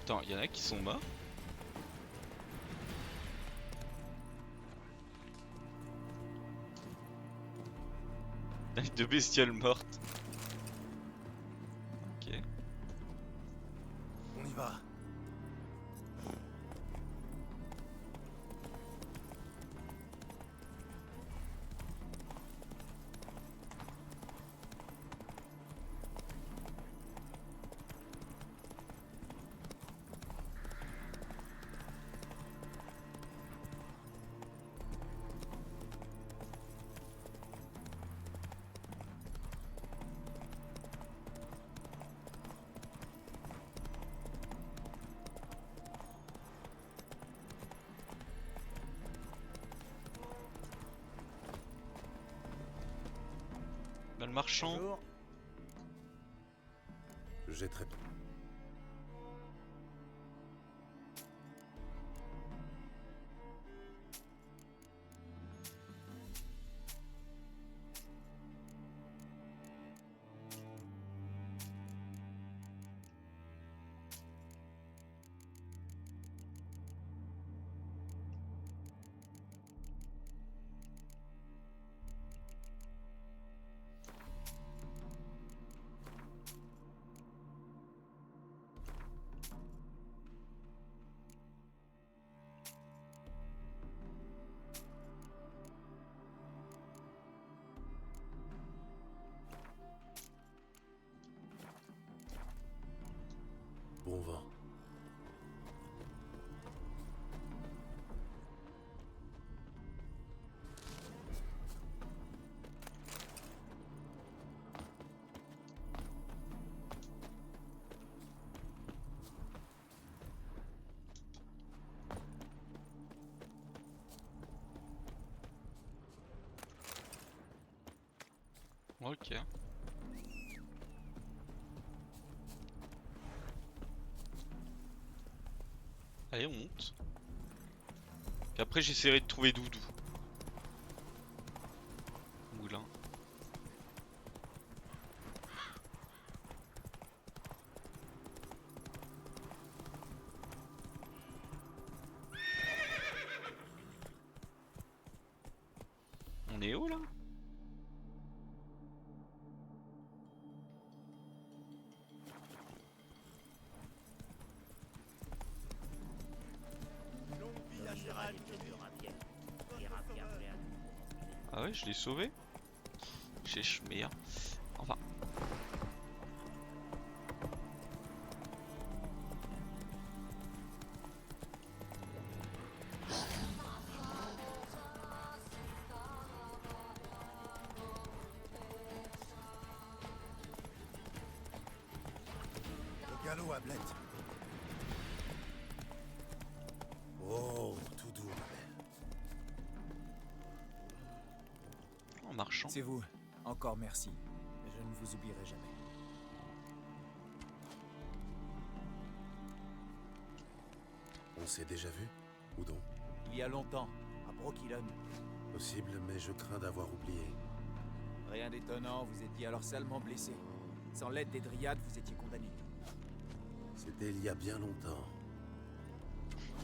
Attends, il y en a qui sont morts. Deux bestioles mortes. Ok. On y va. Bah, le marchand. Bonjour. J'ai très peu. Bon vent. Ok. Allez, on monte. Et après, j'essaierai de trouver Doudou. Moulin. On est où là? Ah ouais, je l'ai sauvé. J'ai chmir. Enfin. Au galop, Ablette. Oh, tout doux, ma belle. En marchant. C'est vous. Encore merci. Je ne vous oublierai jamais. On On s'est déjà vu? Où donc? Il y a longtemps, à Brokilon. Possible, mais je crains d'avoir oublié. Rien d'étonnant, vous étiez alors salement blessé. Sans l'aide des Dryades, vous étiez condamné. C'était il y a bien longtemps.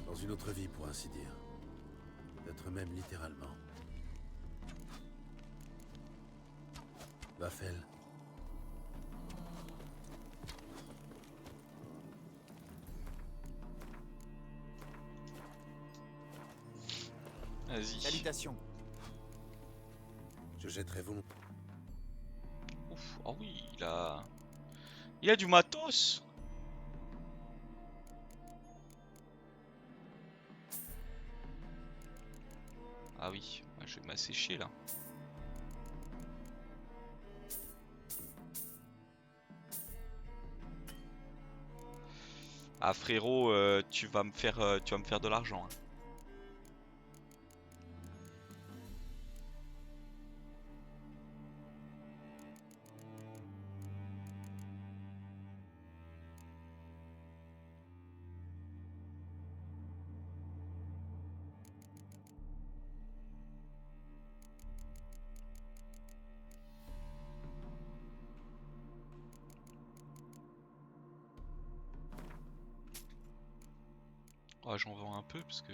Dans une autre vie, pour ainsi dire. Peut-être même littéralement. Vafel. Vas-y. Salutations. Je jetterai volontiers. Ouf, oh oui, il a du matos. Ah oui, je vais m'assécher là. Ah frérot, tu vas me faire de l'argent. Hein. Oh, j'en vends un peu parce que...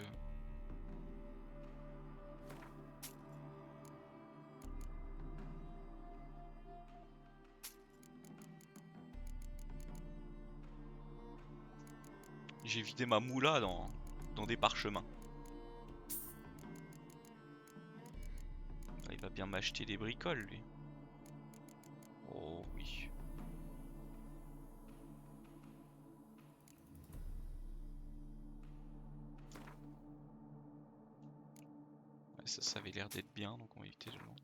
J'ai vidé ma moula dans des parchemins. Il va bien m'acheter des bricoles lui. Oh oui. Ça avait l'air d'être bien, donc on va éviter de le vendre.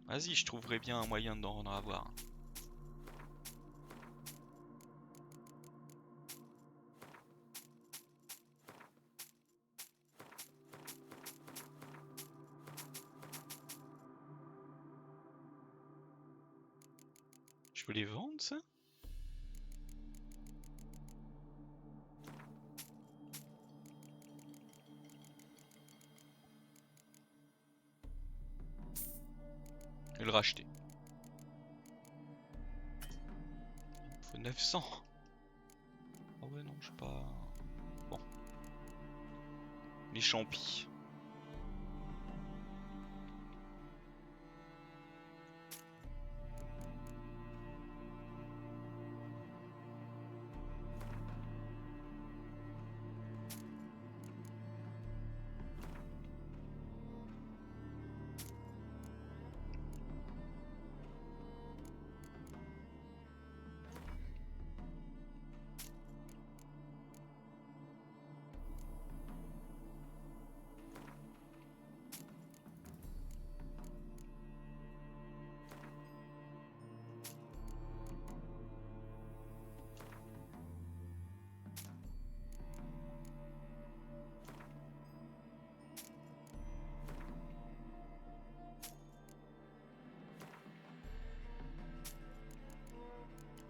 Vas-y, je trouverai bien un moyen d'en avoir. Je peux les vendre, ça? Et le racheter. Faut 900. Ah ouais, non, je sais pas. Bon. Les champis.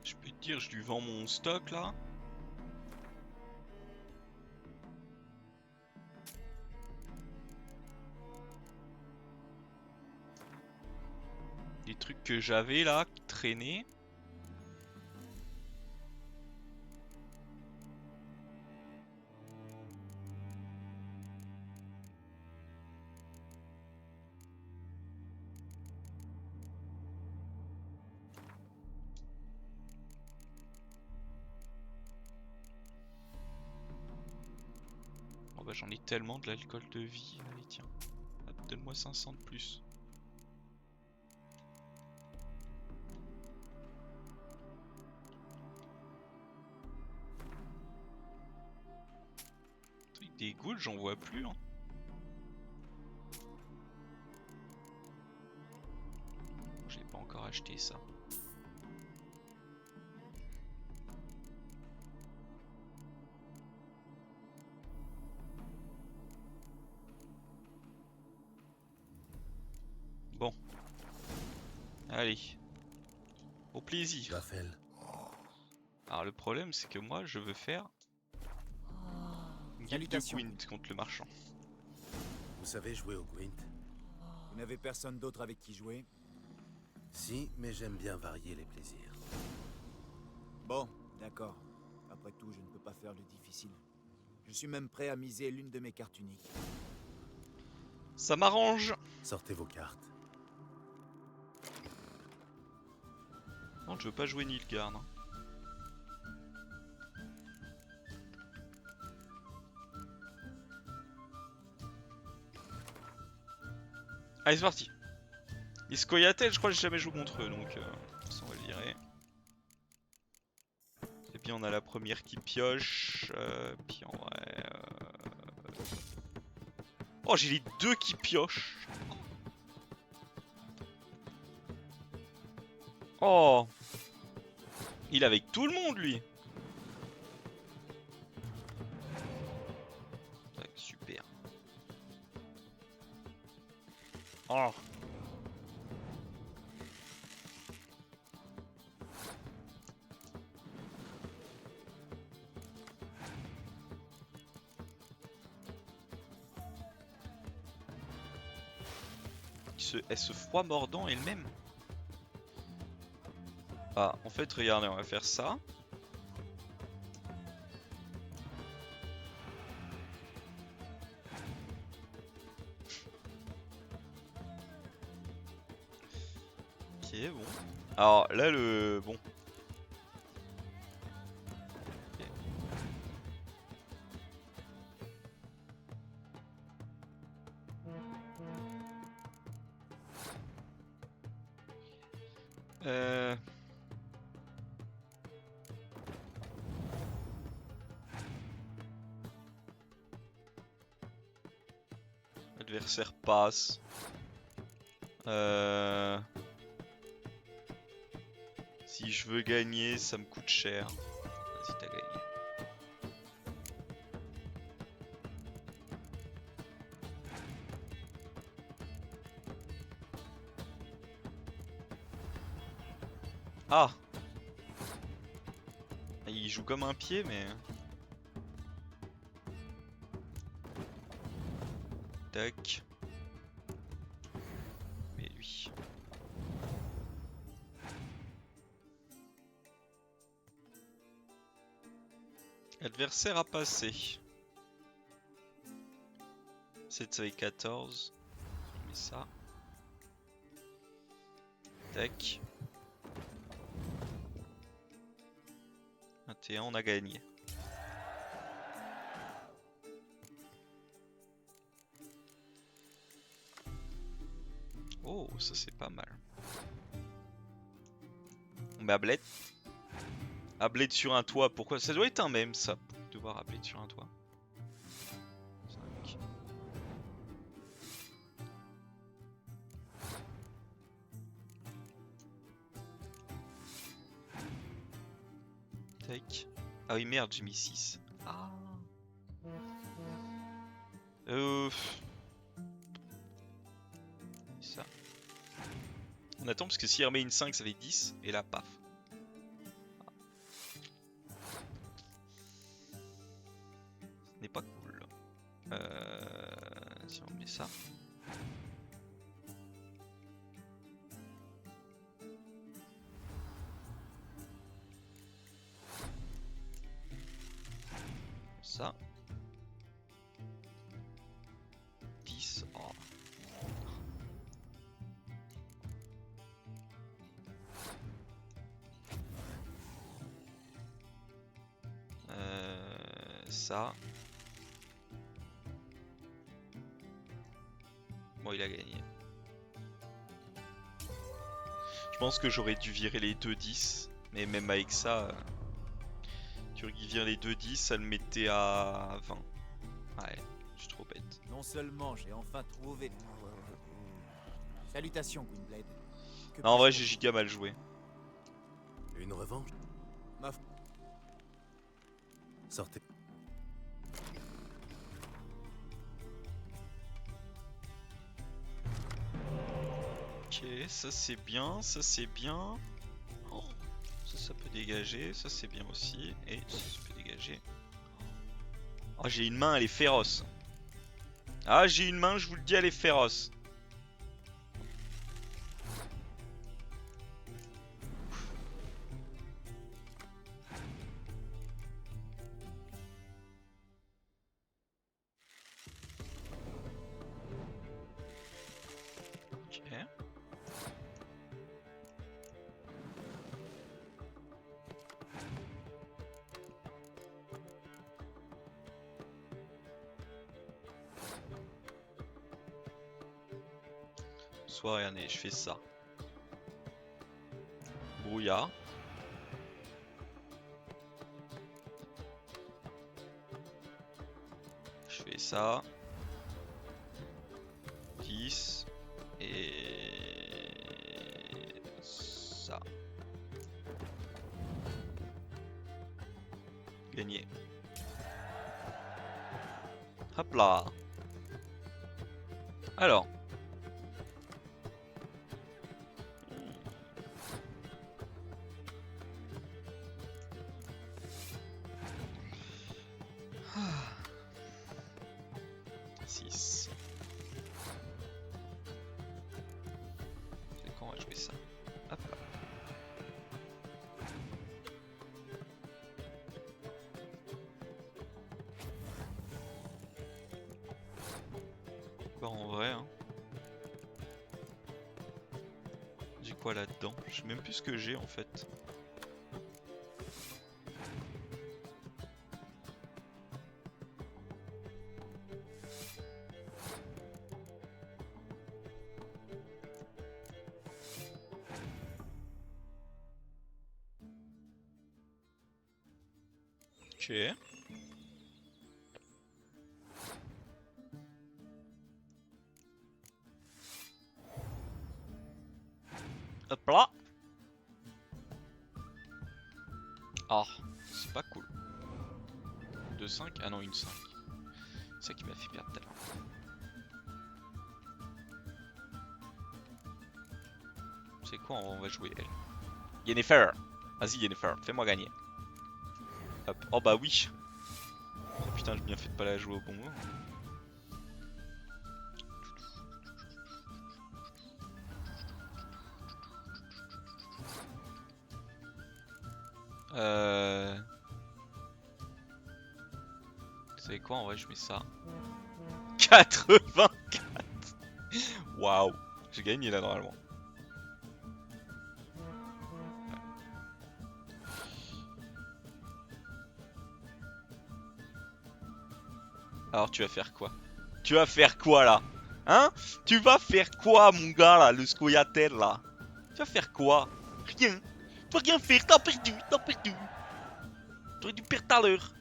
Je peux te dire, je lui vends mon stock là. Des trucs que j'avais là, qui traînaient. Oh bah j'en ai tellement de l'alcool de vie. Allez tiens, donne-moi 500 de plus. Des ghouls, j'en vois plus. Hein. J'ai pas encore acheté ça. Bon. Allez. Au plaisir. Raphaël. Alors le problème c'est que moi je veux faire une guilde de Salutations. Gwent contre le marchand. Vous savez jouer au Gwent? Vous n'avez personne d'autre avec qui jouer? Si, mais j'aime bien varier les plaisirs. Bon, d'accord. Après tout, je ne peux pas faire de difficile. Je suis même prêt à miser l'une de mes cartes uniques. Ça m'arrange. Sortez vos cartes. Non, je veux pas jouer Nilfgaard. Hein. Allez, c'est parti. Les Scoia'tael, je crois que j'ai jamais joué contre eux, donc ça on va le virer. Et puis on a la première qui pioche. Puis en vrai. Oh, j'ai les deux qui piochent. Oh, il est avec tout le monde lui. Tac, super. Oh. Elle se froid mordant elle-même. Ah, en fait, regardez, on va faire ça. Ok, bon. Alors là, le... Bon. Ok. Adversaire passe. Si je veux gagner, ça me coûte cher. Vas-y, t'as gagné. Ah! Il joue comme un pied, mais... Tac. Mais lui... Adversaire à passer. 7 avec 14. On met ça. Tac. 21, on a gagné. Oh, ça c'est pas mal. On met Ablette. Ablette sur un toit, pourquoi? Ça doit être un mème ça, pour devoir Ablette sur un toit. 5. Tac. Ah oui merde, j'ai mis 6. Ah. Ça. On attend parce que s'il remet une 5 ça fait 10 et là paf. Ce n'est pas cool. Si on met ça. Ça. 10. Oh. Ça. Bon, il a gagné. Je pense que j'aurais dû virer les 2-10. Mais même avec ça, tu vires les 2-10, ça le mettait à 20. Ouais, je suis trop bête. Non seulement j'ai enfin trouvé... Salutations, Gwynblade. Non, en vrai, j'ai giga mal joué. Une revanche? Ma... Sortez. Ok, ça c'est bien, ça c'est bien. Oh, ça peut dégager, ça c'est bien aussi. Et ça peut dégager. Oh, j'ai une main, elle est féroce. Ah, j'ai une main, je vous le dis, elle est féroce. Ok. Soit regardez, je fais ça. Brouillard. Je fais ça. 10. Et ça. Gagné. Hop là. Alors. Ah. 6. C'est quand on va jouer ça? Hop là. Bah en vrai, hein. J'ai quoi là-dedans? Je sais même plus ce que j'ai en fait. Ok. Hop là. Ah, c'est pas cool. 2-5? Ah non, une 5. C'est ça qui m'a fait perdre tout à l'heure. C'est quoi, on va jouer elle? Yennefer. Vas-y Yennefer, fais-moi gagner. Hop. Oh bah oui. Oh putain, j'ai bien fait de pas la jouer au bon moment. Vous savez quoi, en vrai je mets ça. 84. Waouh. J'ai gagné là normalement. Alors tu vas faire quoi? Tu vas faire quoi là? Hein? Tu vas faire quoi mon gars là, le scoyatel là? Tu vas faire quoi? Rien. Tu vas rien faire, t'as perdu, t'as perdu. T'aurais dû perdre tout à l'heure.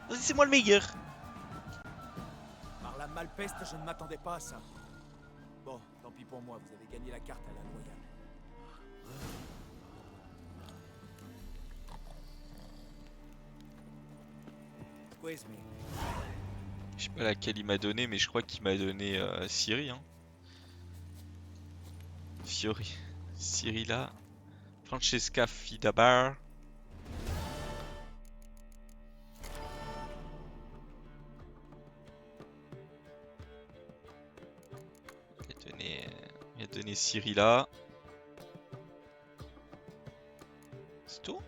Vas-y, c'est moi le meilleur. Par la malpeste, je ne m'attendais pas à ça. Bon, tant pis pour moi, vous avez gagné la carte à la loyale. Squeeze me. Je sais pas laquelle il m'a donné, mais je crois qu'il m'a donné Ciri. Hein. Fiori. Ciri là. Francesca Fidabar. Il a donné Ciri là. C'est tout?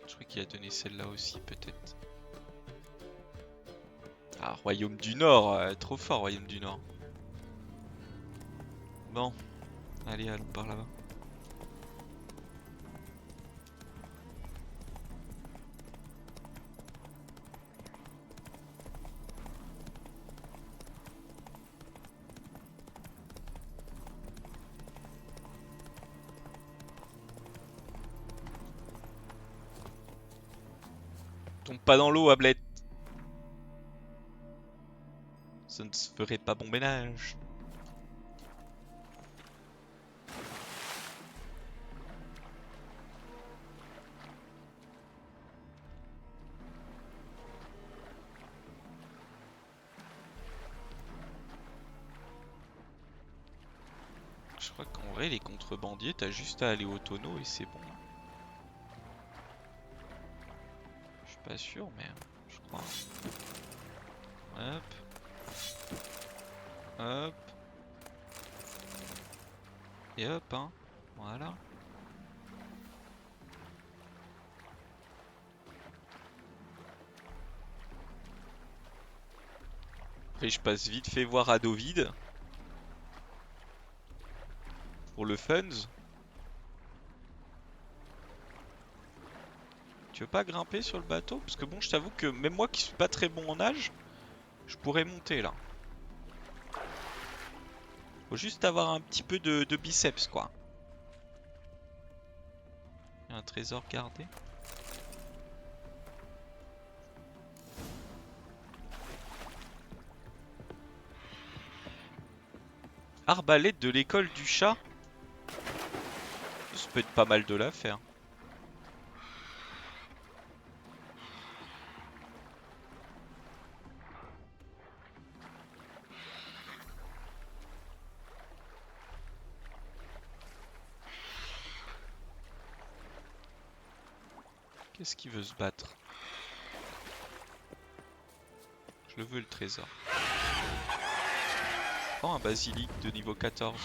Je crois qu'il a donné celle-là aussi peut-être. Ah, Royaume du Nord, trop fort Royaume du Nord. Bon, allez, allons par là-bas. Tombe pas dans l'eau, Ablette. Ça ne se ferait pas bon ménage. Je crois qu'en vrai, les contrebandiers, t'as juste à aller au tonneau et c'est bon. Je suis pas sûr, mais je crois. Hop. Hop. Et hop, hein. Voilà. Après, je passe vite fait voir Adovid. Pour le funds. Tu veux pas grimper sur le bateau? Parce que bon, je t'avoue que même moi qui suis pas très bon en nage, je pourrais monter là. Faut juste avoir un petit peu de biceps quoi. Il y a un trésor gardé. Arbalète de l'école du chat. Ça peut être pas mal de la faire. Qu'est-ce qu'il veut se battre? Je le veux le trésor. Oh, un basilic de niveau 14.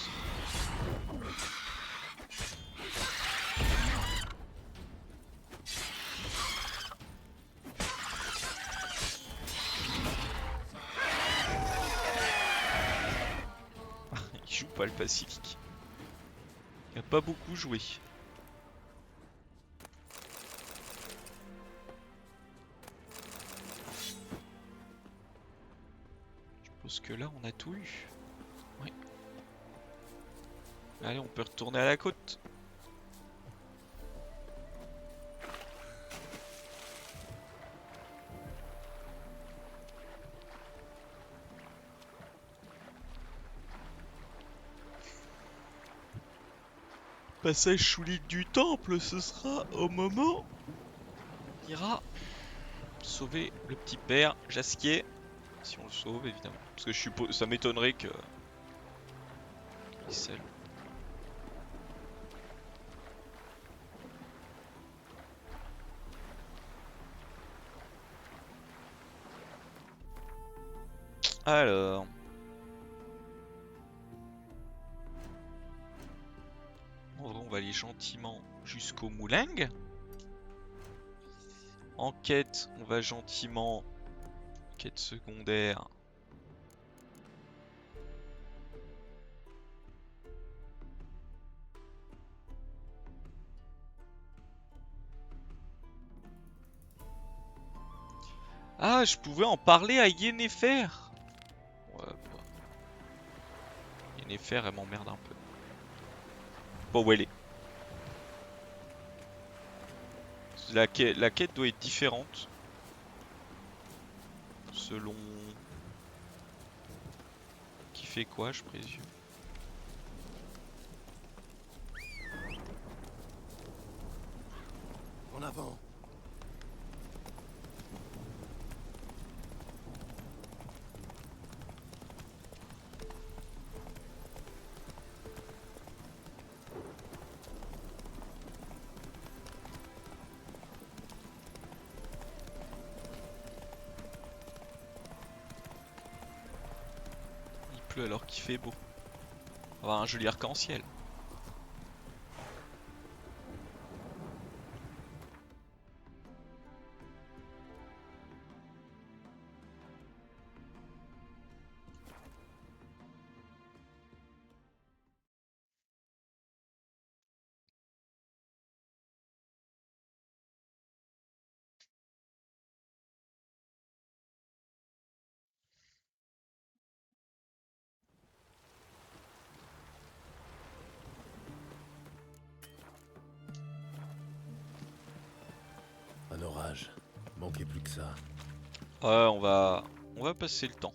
Il joue pas le Pacifique. Il a pas beaucoup joué. Je pense que là on a tout eu. Oui. Allez, on peut retourner à la côte. Passage sous l'île du temple, ce sera au moment où on ira sauver le petit père Jasquier. Si on le sauve évidemment. Parce que je suppose, ça m'étonnerait que... Il seul. Alors... En vrai, on va aller gentiment jusqu'au Mouling. En quête, on va gentiment... Quête secondaire. Ah, je pouvais en parler à Yennefer. Ouais, bah. Yennefer, elle m'emmerde un peu. Pas où elle est. La quête doit être différente. Selon... Qui fait quoi, je présume. En avant. Il pleut alors qu'il fait beau. On va avoir un joli arc-en-ciel. Un orage. Manquait plus que ça. Ouais, on va passer le temps.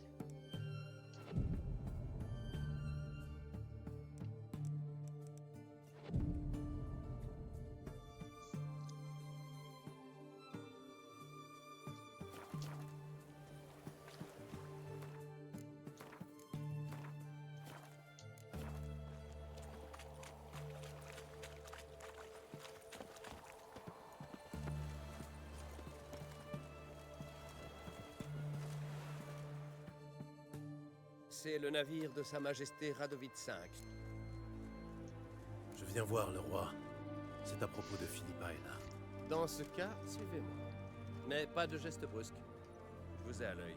C'est le navire de Sa Majesté Radovid V. Je viens voir le roi. C'est à propos de Philippa Eilhart. Dans ce cas, suivez-moi. Mais pas de geste brusque. Je vous ai à l'œil.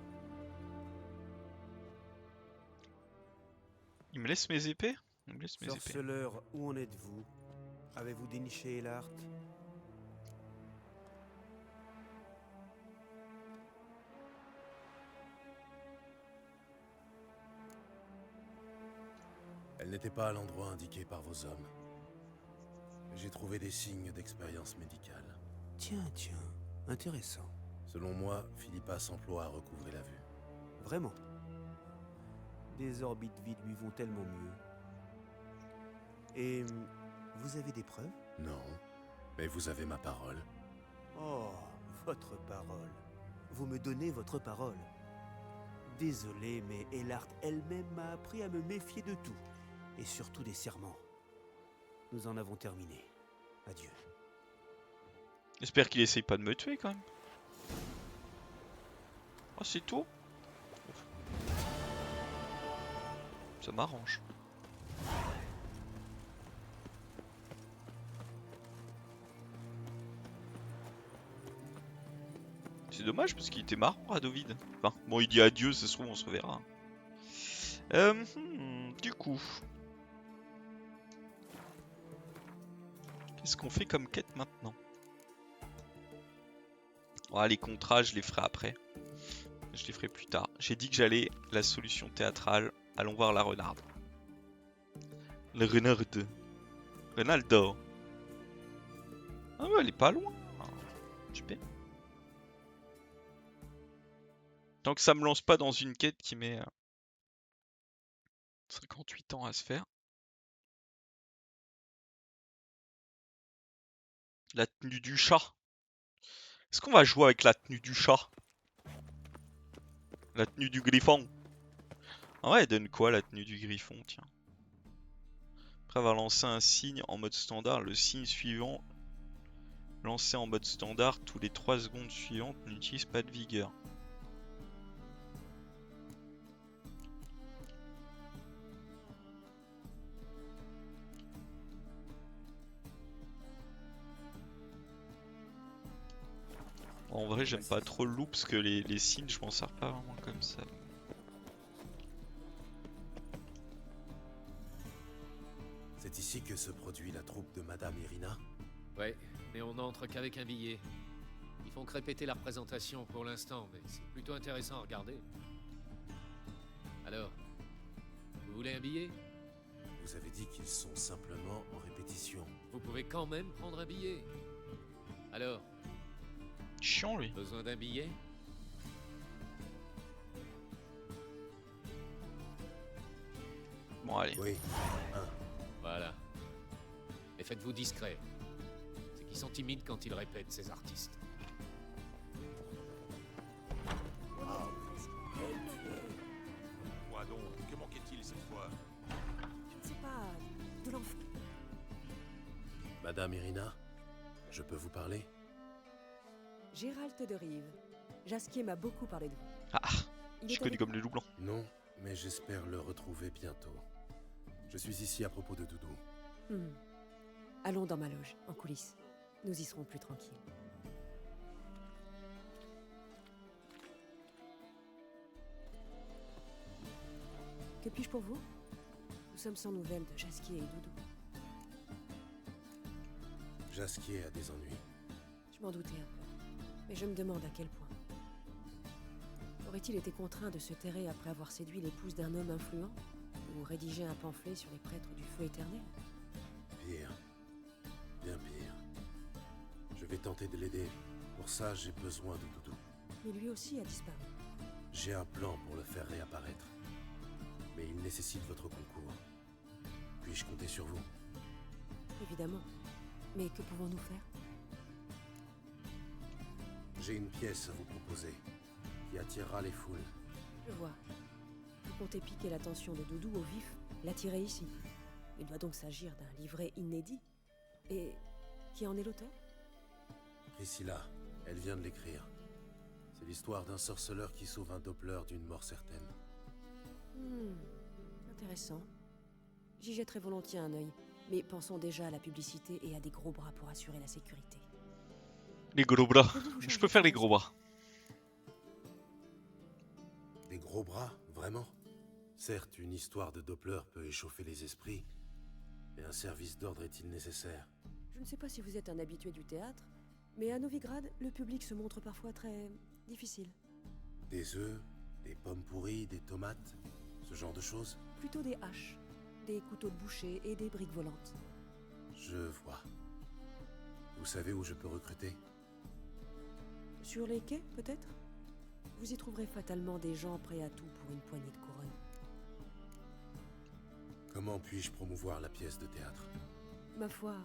Il me laisse mes épées? Il me laisse mes épées. Sorceleur, où en êtes-vous? Avez-vous déniché Eilhart? Elle n'était pas à l'endroit indiqué par vos hommes. J'ai trouvé des signes d'expérience médicale. Tiens, intéressant. Selon moi, Philippa s'emploie à recouvrer la vue. Vraiment. Des orbites vides lui vont tellement mieux. Et vous avez des preuves? Non, mais vous avez ma parole. Oh, votre parole. Vous me donnez votre parole. Désolé, mais Eilhart elle-même m'a appris à me méfier de tout. Et surtout des serments. Nous en avons terminé. Adieu. J'espère qu'il essaye pas de me tuer quand même. Oh, c'est tout? Ça m'arrange. C'est dommage parce qu'il était marrant, Radovid. Enfin, bon, il dit adieu, ça se trouve, on se reverra. Du coup. Qu'est-ce qu'on fait comme quête maintenant? Oh, les contrats, je les ferai après. Je les ferai plus tard. J'ai dit que j'allais la solution théâtrale. Allons voir la renarde. Le renarde. Ronaldo. Ah ouais, elle est pas loin. Super. Tant que ça me lance pas dans une quête qui met 58 ans à se faire. La tenue du chat. Est-ce qu'on va jouer avec la tenue du chat? La tenue du griffon. Ah ouais, elle donne quoi la tenue du griffon, tiens. Après avoir lancé un signe en mode standard, le signe suivant lancé en mode standard tous les 3 secondes suivantes n'utilise pas de vigueur. En vrai, j'aime pas trop le loup parce que les signes, je m'en sers pas vraiment comme ça. C'est ici que se produit la troupe de Madame Irina? Ouais, mais on n'entre qu'avec un billet. Ils font que répéter la représentation pour l'instant, mais c'est plutôt intéressant à regarder. Alors, vous voulez un billet? Vous avez dit qu'ils sont simplement en répétition. Vous pouvez quand même prendre un billet. Alors, chiant lui. Besoin d'un billet? Bon allez. Oui. Voilà. Et faites-vous discret. C'est qu'ils sont timides quand ils répètent, ces artistes. Quoi donc? Que manquait-il cette fois? Je ne sais pas, de l'enfant. Madame Irina, je peux vous parler? Gérald de Rive. Jasquier m'a beaucoup parlé de vous. Ah, je connais comme les loups blancs. Non, mais j'espère le retrouver bientôt. Je suis ici à propos de Doudou. Allons dans ma loge, en coulisses. Nous y serons plus tranquilles. Que puis-je pour vous? Nous sommes sans nouvelles de Jasquier et Doudou. Jasquier a des ennuis. Je m'en doutais un peu. Mais je me demande à quel point. Aurait-il été contraint de se terrer après avoir séduit l'épouse d'un homme influent? Ou rédigé un pamphlet sur les prêtres du feu éternel? Pire. Bien pire. Je vais tenter de l'aider. Pour ça, j'ai besoin de Doudou. Mais lui aussi a disparu. J'ai un plan pour le faire réapparaître. Mais il nécessite votre concours. Puis-je compter sur vous? Évidemment. Mais que pouvons-nous faire? J'ai une pièce à vous proposer, qui attirera les foules. Je vois. Vous comptez piquer l'attention de Doudou au vif, l'attirer ici. Il doit donc s'agir d'un livret inédit. Et qui en est l'auteur? Priscilla, elle vient de l'écrire. C'est l'histoire d'un sorceleur qui sauve un Doppler d'une mort certaine. Intéressant. J'y jetterai volontiers un œil. Mais pensons déjà à la publicité et à des gros bras pour assurer la sécurité. Les gros bras. Je peux faire les gros bras. Des gros bras, vraiment? Certes, une histoire de Doppler peut échauffer les esprits, mais un service d'ordre est-il nécessaire? Je ne sais pas si vous êtes un habitué du théâtre, mais à Novigrad, le public se montre parfois très difficile. Des œufs, des pommes pourries, des tomates, ce genre de choses? Plutôt des haches, des couteaux de boucher et des briques volantes. Je vois. Vous savez où je peux recruter? Sur les quais, peut-être? Vous y trouverez fatalement des gens prêts à tout pour une poignée de couronnes. Comment puis-je promouvoir la pièce de théâtre? Ma foi,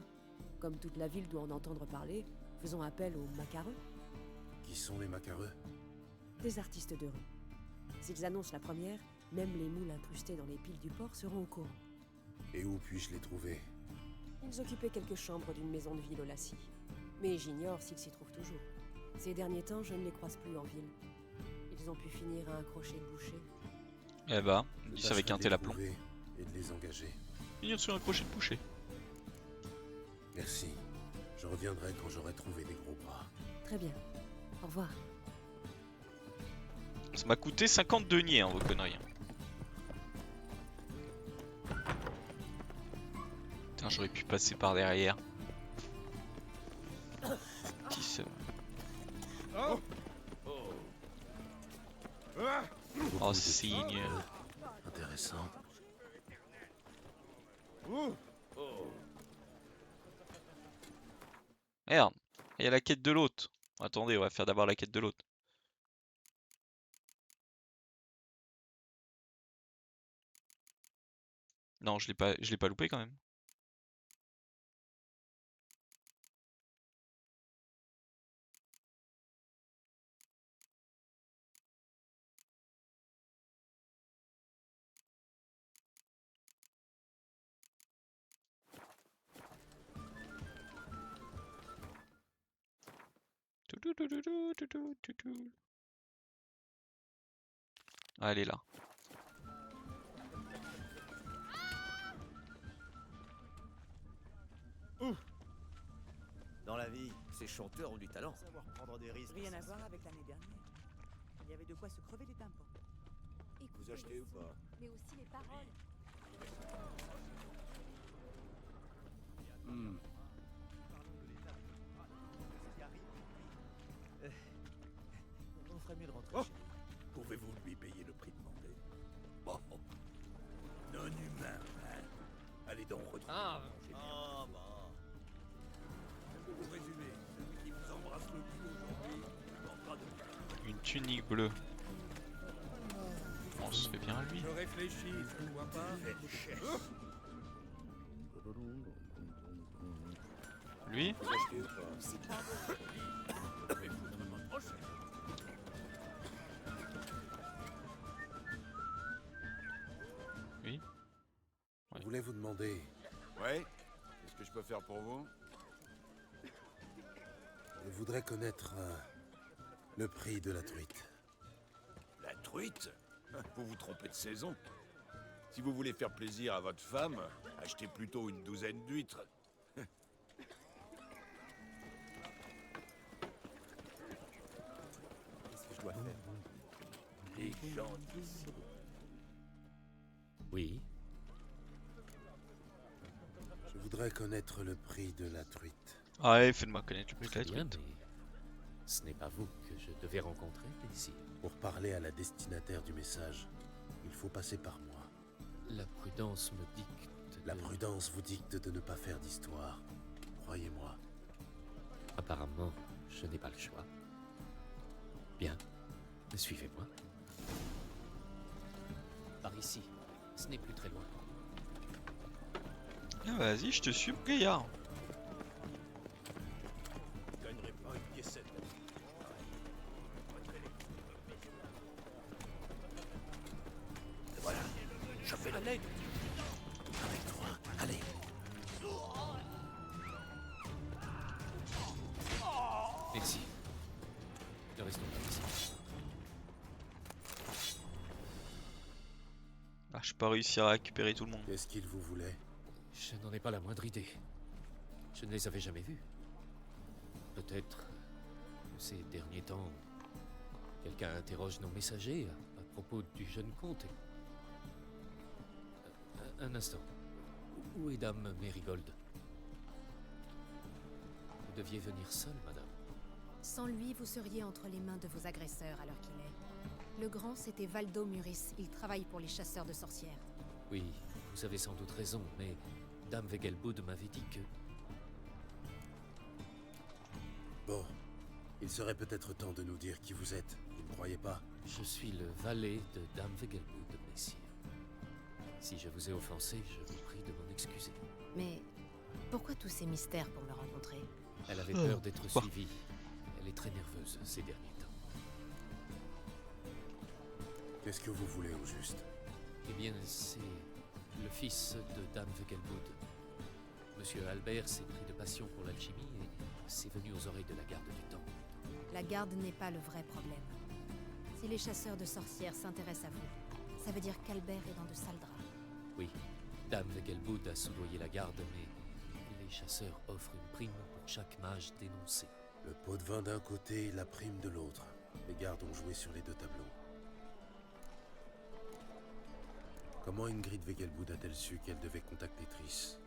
comme toute la ville doit en entendre parler, faisons appel aux macareux. Qui sont les macareux? Des artistes de rue. S'ils annoncent la première, même les moules incrustés dans les piles du port seront au courant. Et où puis-je les trouver? Ils occupaient quelques chambres d'une maison de ville au Lassie. Mais j'ignore s'ils s'y trouvent toujours. Ces derniers temps, je ne les croise plus en ville. Ils ont pu finir à un crochet de boucher. Eh bah, dis ça avec un tel aplomb. Et de les engager. Finir sur un crochet de boucher. Merci. Je reviendrai quand j'aurai trouvé des gros bras. Très bien. Au revoir. Ça m'a coûté 50 deniers, hein, vos conneries. Putain, j'aurais pu passer par derrière. Petit seum. Oh, signe. Intéressant. Merde, il y a la quête de l'autre. Attendez, on va faire d'abord la quête de l'autre. Non, je l'ai pas loupé quand même. Ah, elle est là. Dans la vie, ces chanteurs ont du talent. Savoir prendre des risques. Rien à voir avec l'année dernière. Il y avait de quoi se crever les tympans. Vous achetez ou pas? Mais aussi les paroles. On ferait mieux de rentrer. Oh, pouvez-vous lui payer le prix demandé? Bon, non humain, hein? Allez donc retrouver. Ah, bon. Pour résumer, celui qui vous embrasse le cul aujourd'hui, tentera de... Une tunique bleue. On se fait bien lui. Je réfléchis, je ne vois pas. Lui? Vous achetez ou pas? Mais vous ne me demandez pas. Oui. Je voulais vous demander... Ouais? Qu'est-ce que je peux faire pour vous? Je voudrais connaître le prix de la truite. La truite? Vous vous trompez de saison. Si vous voulez faire plaisir à votre femme, achetez plutôt une douzaine d'huîtres. Qu'est-ce que je dois faire? Les gens d'ici. Oui. Je voudrais connaître le prix de la truite. Ah ouais, faites-moi connaître le prix de la Bien, truite. mais ce n'est pas vous que je devais rencontrer ici. Pour parler à la destinataire du message, il faut passer par moi. La prudence me dicte. La prudence vous dicte de ne pas faire d'histoire. Croyez-moi. Apparemment, je n'ai pas le choix. Bien, suivez-moi. Par ici, ce n'est plus très loin. Ah, vas-y, je te suis, mon gaillard. Je gagnerai pas une piécette. Voilà, je fais le nez. Avec toi, allez. Merci. Ne restons pas ici. J'ai pas réussi à récupérer tout le monde. Qu'est-ce qu'il vous voulait? Je n'en ai pas la moindre idée. Je ne les avais jamais vus. Peut-être que ces derniers temps, quelqu'un interroge nos messagers à propos du jeune comte. Un instant. Où est Dame Merigold? Vous deviez venir seule, madame. Sans lui, vous seriez entre les mains de vos agresseurs à l'heure qu'il est. Le grand, c'était Valdo Muris. Il travaille pour les chasseurs de sorcières. Oui, vous avez sans doute raison, mais Dame Vegelbud m'avait dit que... Bon, il serait peut-être temps de nous dire qui vous êtes, vous ne croyez pas? Je suis le valet de Dame Vegelbud, messire. Si je vous ai offensé, je vous prie de m'en excuser. Mais pourquoi tous ces mystères pour me rencontrer? Elle avait peur d'être suivie. Elle est très nerveuse ces derniers temps. Qu'est-ce que vous voulez au juste? Eh bien, c'est le fils de Dame Vegelbud. Monsieur Albert s'est pris de passion pour l'alchimie et c'est venu aux oreilles de la garde du temple. La garde n'est pas le vrai problème. Si les chasseurs de sorcières s'intéressent à vous, ça veut dire qu'Albert est dans de sales draps. Oui, Dame Vegelbud a soudoyé la garde, mais les chasseurs offrent une prime pour chaque mage dénoncé. Le pot de vin d'un côté et la prime de l'autre. Les gardes ont joué sur les deux tableaux. Comment Ingrid Vegelbud a-t-elle su qu'elle devait contacter Triss?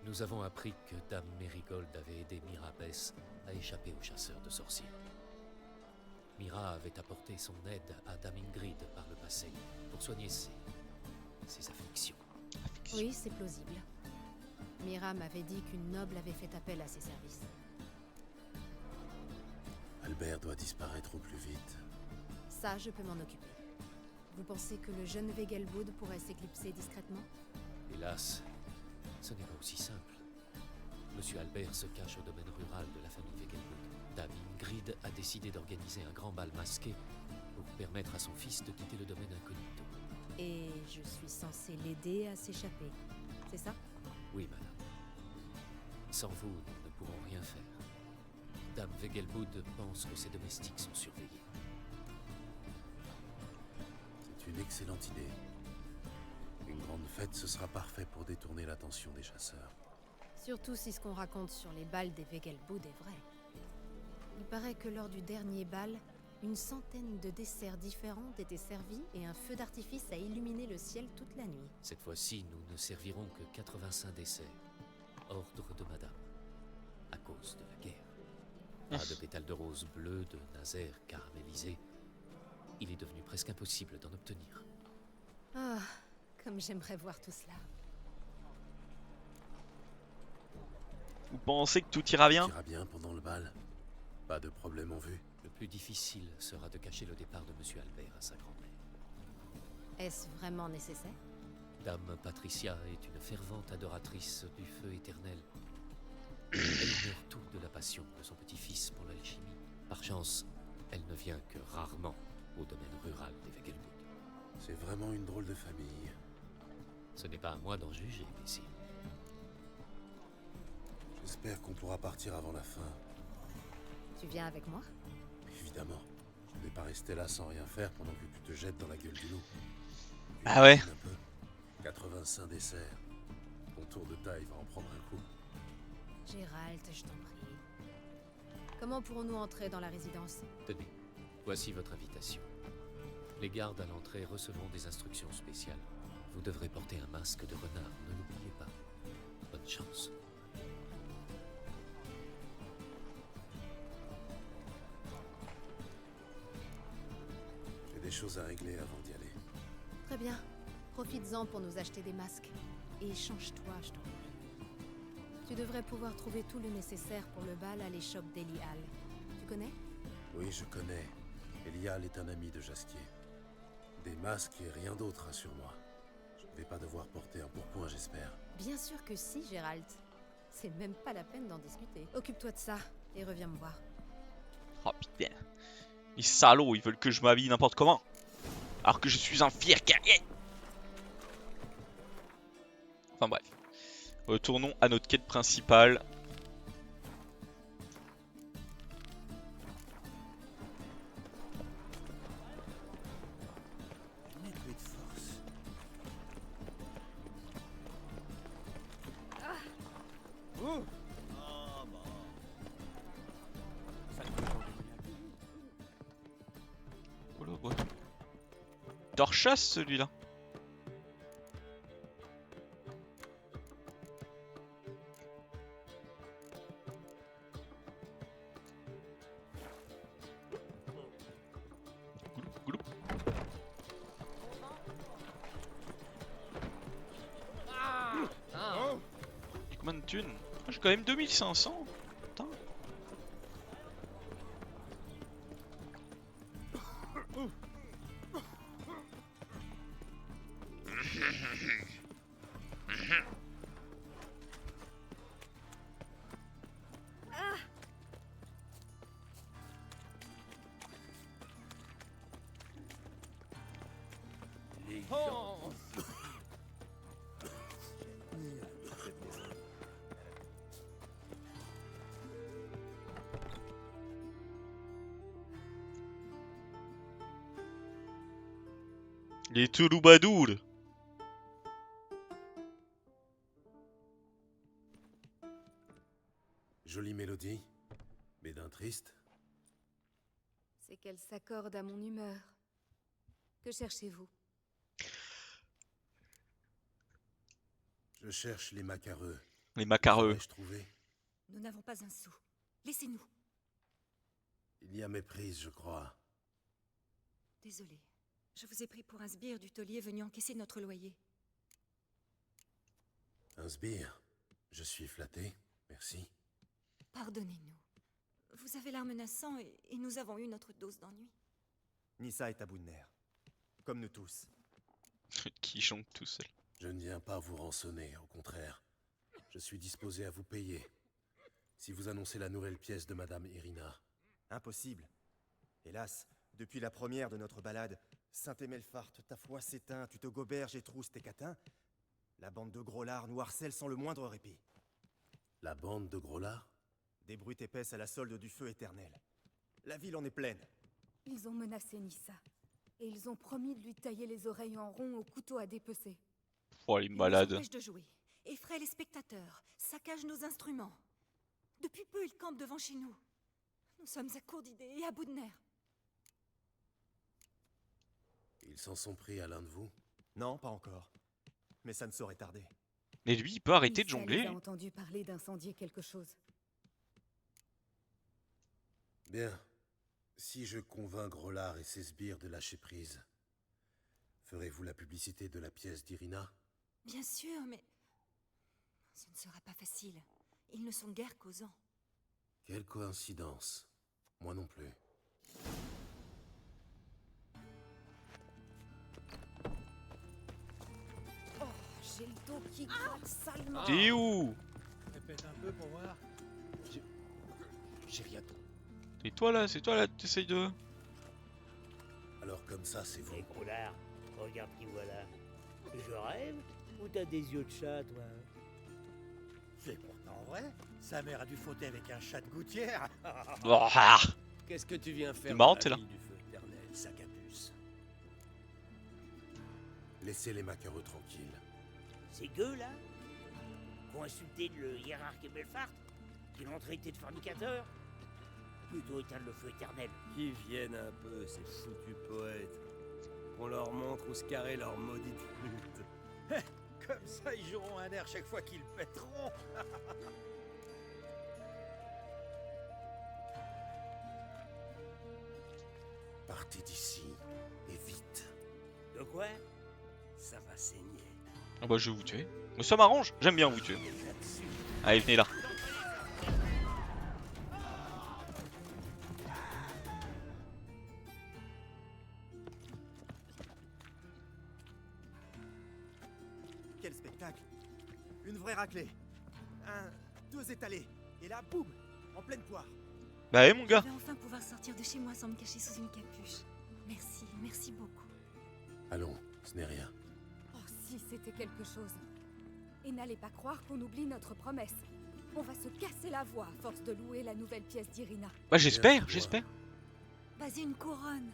Nous avons appris que Dame Merigold avait aidé Mira Bess à échapper aux chasseurs de sorcières. Mira avait apporté son aide à Dame Ingrid par le passé pour soigner ses afflictions. Oui, c'est plausible. Mira m'avait dit qu'une noble avait fait appel à ses services. Albert doit disparaître au plus vite. Ça, je peux m'en occuper. Vous pensez que le jeune Vegelbud pourrait s'éclipser discrètement? Hélas, ce n'est pas aussi simple. Monsieur Albert se cache au domaine rural de la famille Vegelbud. Dame Ingrid a décidé d'organiser un grand bal masqué pour permettre à son fils de quitter le domaine incognito. Et je suis censée l'aider à s'échapper, c'est ça? Oui, madame. Sans vous, nous ne pourrons rien faire. Dame Vegelbud pense que ses domestiques sont surveillés. C'est une excellente idée. Une grande fête, ce sera parfait pour détourner l'attention des chasseurs. Surtout si ce qu'on raconte sur les balles des Vegelbud est vrai. Il paraît que lors du dernier bal, une centaine de desserts différents étaient servis et un feu d'artifice a illuminé le ciel toute la nuit. Cette fois-ci, nous ne servirons que 85 desserts. Ordre de madame. À cause de la guerre. Pas de pétales de rose bleues, de nazaire caramélisé. Il est devenu presque impossible d'en obtenir. Ah, comme j'aimerais voir tout cela. Vous pensez que tout ira bien? Tout ira bien pendant le bal. Pas de problème en vue. Le plus difficile sera de cacher le départ de Monsieur Albert à sa grand-mère. Est-ce vraiment nécessaire? Dame Patricia est une fervente adoratrice du feu éternel. Elle ignore tout de la passion de son petit-fils pour l'alchimie. Par chance, elle ne vient que rarement au domaine rural des Vegelbud. C'est vraiment une drôle de famille. Ce n'est pas à moi d'en juger, messire. J'espère qu'on pourra partir avant la fin. Tu viens avec moi? Évidemment. Je ne vais pas rester là sans rien faire pendant que tu te jettes dans la gueule du loup. Ah ouais? Un peu. 85 desserts. Ton tour de taille va en prendre un coup. Gérald, je t'en prie. Comment pourrons-nous entrer dans la résidence? Tenez, voici votre invitation. Les gardes à l'entrée recevront des instructions spéciales. Vous devrez porter un masque de renard, ne l'oubliez pas. Bonne chance. J'ai des choses à régler avant d'y aller. Très bien. Profites-en pour nous acheter des masques. Et change-toi, je t'en prie. Tu devrais pouvoir trouver tout le nécessaire pour le bal à l'échoppe d'Elial. Tu connais? Oui, je connais. Elial est un ami de Jasquier. Des masques et rien d'autre, rassure-moi. Je ne vais pas devoir porter un pourpoint, j'espère. Bien sûr que si, Gérald. C'est même pas la peine d'en discuter. Occupe-toi de ça et reviens me voir. Oh putain. Les salauds, ils veulent que je m'habille n'importe comment. Alors que je suis un fier guerrier. Enfin bref. Retournons à notre quête principale. torchasse celui-là. Combien de thunes? J'ai quand même 2500. Putain. Les Touloubadours. Jolie mélodie, mais d'un triste. C'est qu'elle s'accorde à mon humeur. Que cherchez-vous? Je cherche les macareux. Les macareux. Pourrais-je trouver? Nous n'avons pas un sou. Laissez-nous. Il y a méprise, je crois. Désolée. Je vous ai pris pour un sbire du taulier venu encaisser notre loyer. Un sbire. Je suis flatté, merci. Pardonnez-nous. Vous avez l'air menaçant et nous avons eu notre dose d'ennui. Nissa est à bout de nerfs. Comme nous tous. Qui jonque tout seul. Je ne viens pas vous rançonner, au contraire. Je suis disposé à vous payer. Si vous annoncez la nouvelle pièce de Madame Irina. Impossible. Hélas, depuis la première de notre balade, Saint-Emelfart, ta foi s'éteint, tu te goberges et trousses tes catins. La bande de Grollards nous harcèle sans le moindre répit. La bande de Grollards? Des brutes épaisses à la solde du feu éternel. La ville en est pleine. Ils ont menacé Nissa. Et ils ont promis de lui tailler les oreilles en rond au couteau à dépecer. Oh, les Ils nous malades. empêchent de jouer, effraient les spectateurs, saccagent nos instruments. Depuis peu, ils campent devant chez nous. Nous sommes à court d'idées et à bout de nerfs. Ils s'en sont pris à l'un de vous? Non, pas encore. Mais ça ne saurait tarder. Et lui, il peut arrêter de Nissa jongler. les a entendu parler d'incendier quelque chose. Bien. Si je convainc Grollard et ses sbires de lâcher prise, ferez-vous la publicité de la pièce d'Irina? Bien sûr, mais ce ne sera pas facile. Ils ne sont guère causants. Quelle coïncidence. Moi non plus. Oh, j'ai le dos qui gratte salement. T'es où? Répète un peu pour voir. J'ai rien. C'est toi là, t'essayes de... Alors comme ça, c'est vous. Grollard, regarde qui voilà. Je rêve ou t'as des yeux de chat, toi? C'est pourtant vrai. Sa mère a dû fauter avec un chat de gouttière. Ah. Qu'est-ce que tu viens faire C'est marrant, dans t'es la là. ville du feu éternel, sac à puce? Laissez les maquereux tranquilles. Ces gueux, là, qui ont insulté le hiérarque Belfart, qui l'ont traité de fornicateur, plutôt éteindre le feu éternel. Qu'ils viennent un peu, ces foutus poètes. Qu'on leur montre où se carrer leur maudite flûte. Comme ça, ils joueront un air chaque fois qu'ils pèteront. Partez d'ici, et vite. De quoi? Ça va saigner. Ah bah je vais vous tuer. Mais ça m'arrange, j'aime bien vous tuer. Allez, venez là. Quel spectacle! Une vraie raclée. Deux étalés. Et là, boum! En pleine poire. Bah ouais mon gars. Je vais enfin pouvoir sortir de chez moi sans me cacher sous une capuche. Merci, merci beaucoup. Allons, ce n'est rien. Oh, si c'était quelque chose. Et n'allez pas croire qu'on oublie notre promesse. On va se casser la voix à force de louer la nouvelle pièce d'Irina. Bah j'espère, j'espère. Vas-y, une couronne.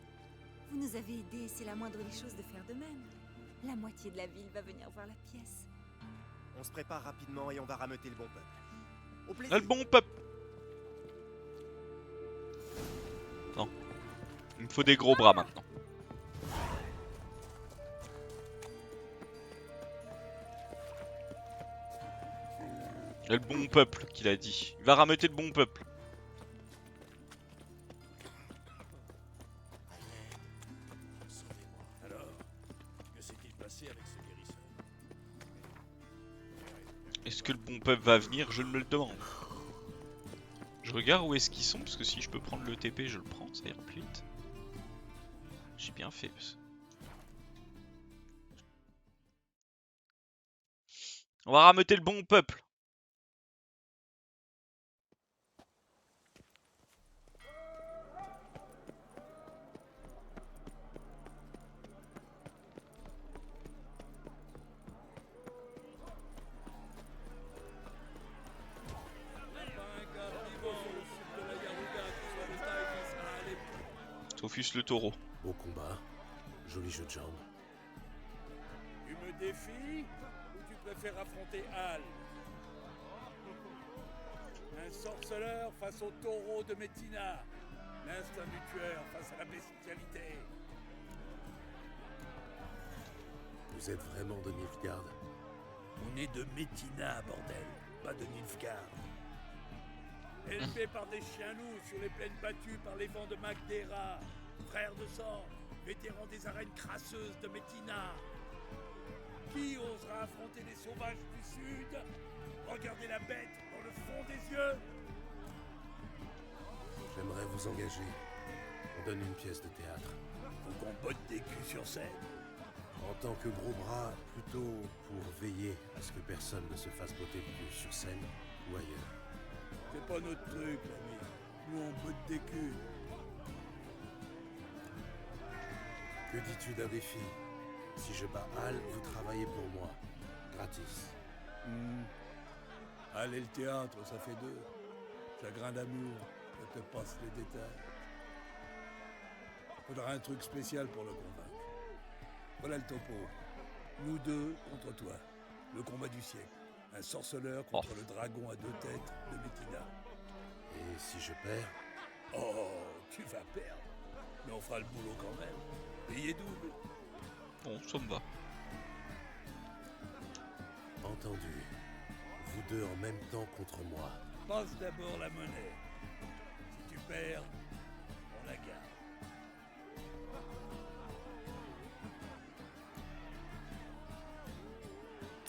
Vous nous avez aidés, c'est la moindre des choses de faire de même. La moitié de la ville va venir voir la pièce. On se prépare rapidement et on va rameuter le bon peuple. Au plaisir. Ah, le bon peuple. Non. Il me faut des gros bras maintenant. Le bon peuple qu'il a dit. Il va rameuter le bon peuple. Alors, que s'est-il passé avec ce guérisseur? Est-ce que le bon peuple va venir? Je me le demande. Je regarde où est-ce qu'ils sont, parce que si je peux prendre le TP, je le prends, ça ira plus vite. J'ai bien fait. On va rameuter le bon peuple. Sophus le taureau. Beau combat, joli jeu de jambes. Tu me défies ou tu préfères affronter Hal? Un sorceleur face au taureau de Métina. L'instinct du tueur face à la bestialité. Vous êtes vraiment de Nilfgaard? On est de Métina, bordel, pas de Nilfgaard. Élevé par des chiens-loups sur les plaines battues par les vents de Magdera. Frère de sang, vétéran des arènes crasseuses de Métina. Qui osera affronter les sauvages du sud? Regardez la bête dans le fond des yeux. J'aimerais vous engager. On donne une pièce de théâtre. Faut qu'on botte des culs sur scène. En tant que gros bras, plutôt pour veiller à ce que personne ne se fasse botter le cul sur scène ou ailleurs. C'est pas notre truc, l'ami. Nous, on botte des culs. Que dis-tu d'un défi? Si je bats Hal, vous travaillez pour moi. Gratis. Allez, le théâtre, ça fait deux. Chagrin d'amour, je te passe les détails. Faudra un truc spécial pour le convaincre. Voilà le topo. Nous deux contre toi. Le combat du siècle. Un sorceleur contre le dragon à deux têtes de Métina. Et si je perds? Oh, tu vas perdre. Mais on fera le boulot quand même. Payé double. Bon, ça me va. Entendu. Vous deux en même temps contre moi. Passe d'abord la monnaie. Si tu perds, on la garde.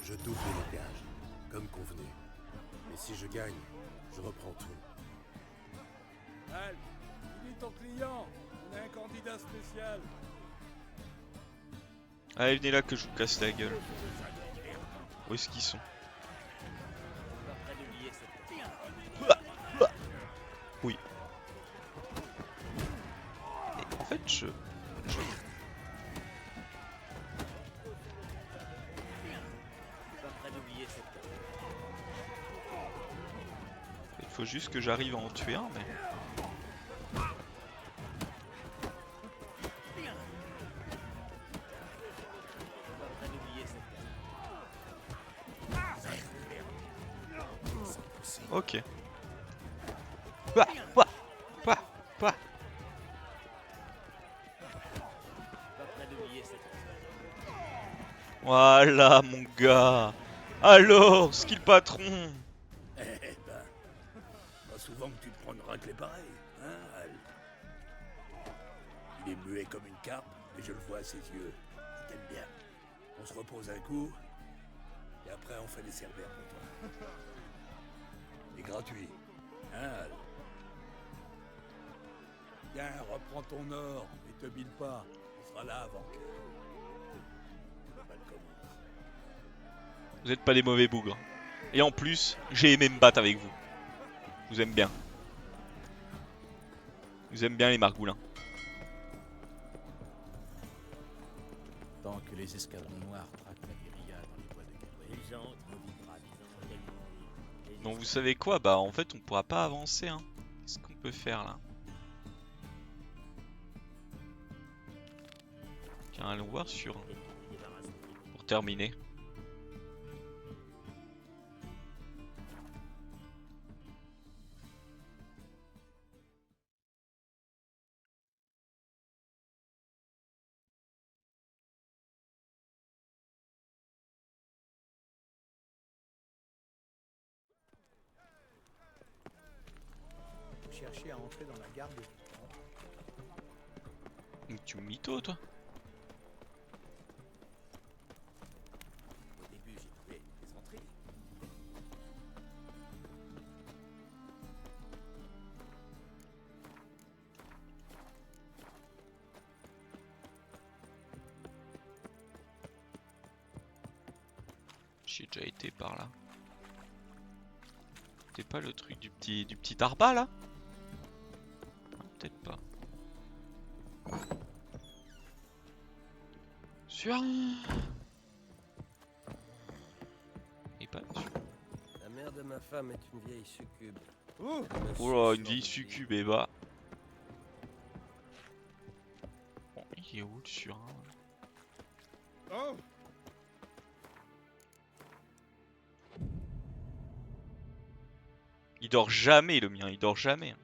Je double les gages, comme convenu. Mais si je gagne, je reprends tout. Al, il est ton client. On a un candidat spécial. Allez, venez là que je vous casse la gueule. Où est-ce qu'ils sont? Oui. Et en fait, il faut juste que j'arrive à en tuer un, mais... Ok. Ouah, ouah, ouah, ouah. Voilà mon gars. Alors, skill patron. Eh ben, pas souvent que tu te prends une raclée pareille, hein, Al? Il est muet comme une carpe, et je le vois à ses yeux. Il t'aime bien. On se repose un coup, et après on fait les cerbères pour toi. Et gratuit, hein, Al? Viens, reprends ton or, et te bile pas. On sera là avant que... Vous êtes pas des mauvais bougres. Et en plus, j'ai aimé me battre avec vous. Je vous aime bien. Je vous aime bien les margoulins. Tant que les escadrons noirs traquent la guérilla dans les bois de Galway. Donc vous savez quoi? Bah en fait on pourra pas avancer hein. Qu'est-ce qu'on peut faire là? Tiens, allons voir sur... Pour terminer. cherché à entrer dans la garde des Titans. Tu mytho, toi. Au début, j'ai trouvé des entrées. J'ai déjà été par là. C'était pas le truc du petit Darba là? Ah, peut-être pas. Sur et pas sûr. La mère de ma femme est une vieille succube. Oh là, une vieille succube, et bah. Bon, il est où le surin? Oh! Il dort jamais, le mien, il dort jamais.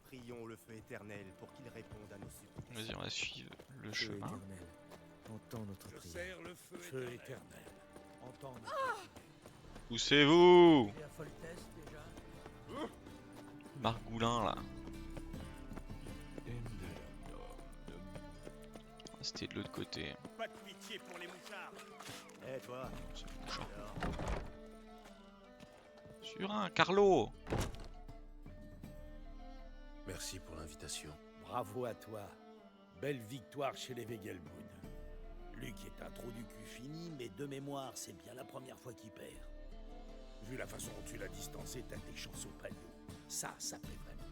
Prions le feu éternel pour qu'il réponde à nos supplications. Vas-y, on va suivre le chemin. Entends notre Je prière. sers le feu éternel. Entends notre Poussez-vous! Et à Foltest déjà? Margoulin là. C'était de l'autre côté. Pas de pitié pour les mouchards. Eh toi, Mouchard. Sur un Carlo. Merci pour l'invitation. Bravo à toi. Belle victoire chez les Wegelbud. Luc est un trou du cul fini, mais de mémoire, c'est bien la première fois qu'il perd. Vu la façon dont tu l'as distancé, t'as des chances au palio. Ça plaît vraiment.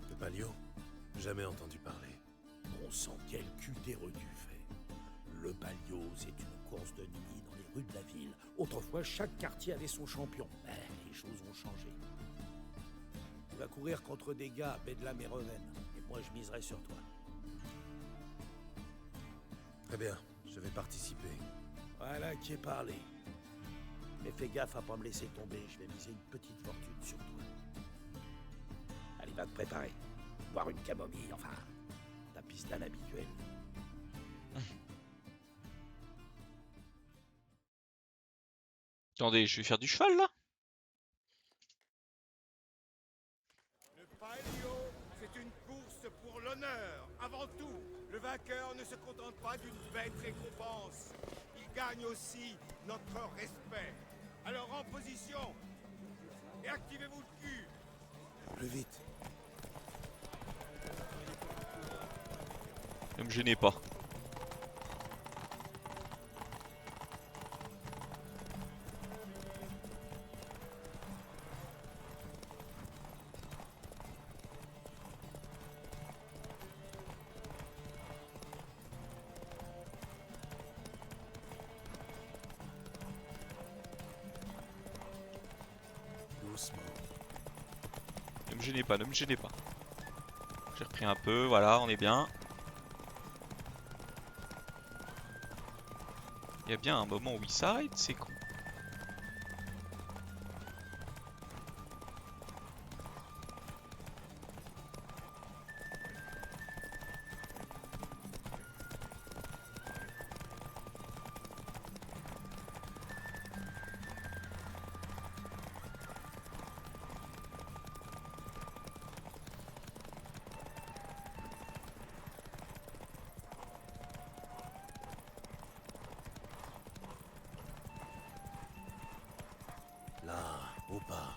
De Palio? Jamais entendu parler. Bon sang, quel cul terreux tu fais. Le palio, c'est une course de nuit dans les rues de la ville. Autrefois, chaque quartier avait son champion. Mais les choses ont changé. Tu vas courir contre des gars, Bedlam et Reven. Et moi, je miserai sur toi. Très bien, je vais participer. Voilà qui est parlé. Mais fais gaffe à pas me laisser tomber, je vais miser une petite fortune sur toi. Allez, va te préparer. Boire une camomille, enfin, ta pistole habituelle. Attendez, je vais faire du cheval là? Le palio, c'est une course pour l'honneur, avant tout. Le vainqueur ne se contente pas d'une bête récompense. Il gagne aussi notre respect. Alors en position et activez-vous le cul. Plus vite. Ne me gênez pas. Doucement. Ne me gênez pas, ne me gênez pas. J'ai repris un peu, voilà, on est bien. Il y a bien un moment où il s'arrête, c'est con. Là, au pas.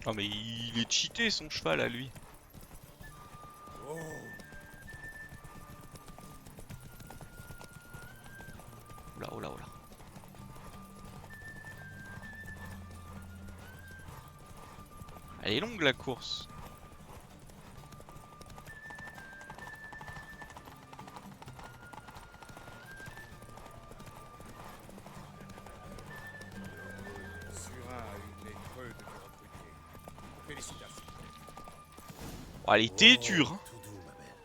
Oh mais il est cheaté son cheval à lui. Oh, Oula, oula, oula. Elle est longue la course. Surin a eu l'être de vous recruter. Félicitations. Oh, elle était dure. Hein. Tout doux, ma belle.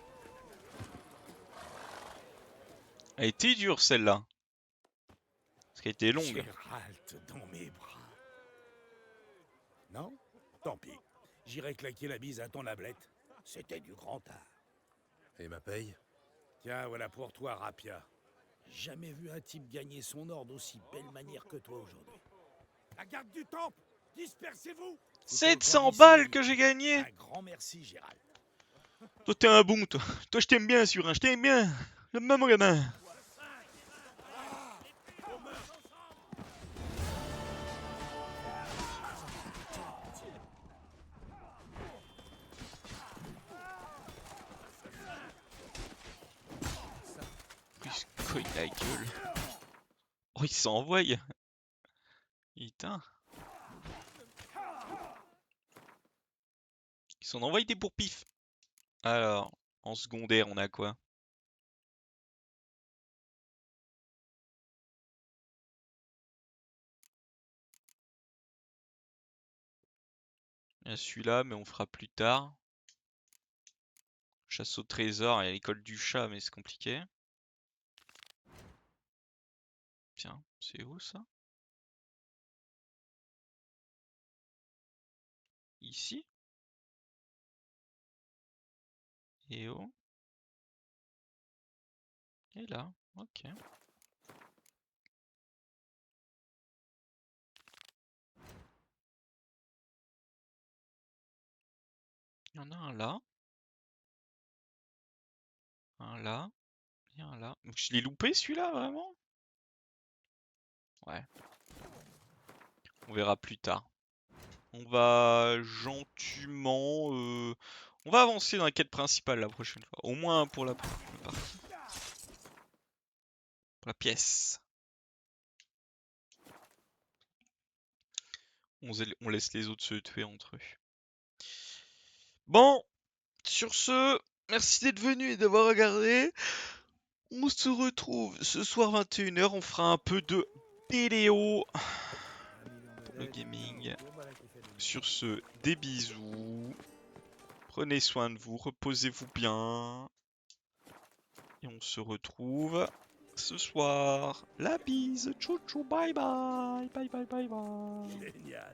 Elle était dure celle-là. Parce qui était longue. Gérald dans mes bras. Non? Tant pis. J'irai claquer la bise à ton ablette. C'était du grand art. Et ma paye? Tiens, voilà pour toi, Rapia. Jamais vu un type gagner son ordre d'aussi belle manière que toi aujourd'hui. La garde du temple, dispersez-vous! 700 balles que j'ai gagné! Un grand merci, Gérald. Toi t'es un bon, toi. Toi je t'aime bien, Surin, je t'aime bien. Le même gamin. Il se cogne la gueule. Oh, il s'envoie. Putain. Ils s'en envoient des pour pif. Alors, en secondaire, on a quoi? Il y a celui-là, mais on fera plus tard. Chasse au trésor, il y a l'école du chat, mais c'est compliqué. Tiens, c'est où ça? Ici? Et où? Et là, ok. Il y en a un là. Un là. Et un là. Donc, je l'ai loupé celui-là, vraiment? Ouais. On verra plus tard. On va gentiment... On va avancer dans la quête principale la prochaine fois. Au moins pour la partie. Pour la pièce. On laisse les autres se tuer entre eux. Bon, sur ce, merci d'être venu et d'avoir regardé. On se retrouve ce soir 21h. On fera un peu de vidéo pour le gaming. Sur ce, des bisous. Prenez soin de vous, reposez-vous bien. Et on se retrouve ce soir. La bise, tchou tchou, bye bye. Bye bye bye bye. Génial.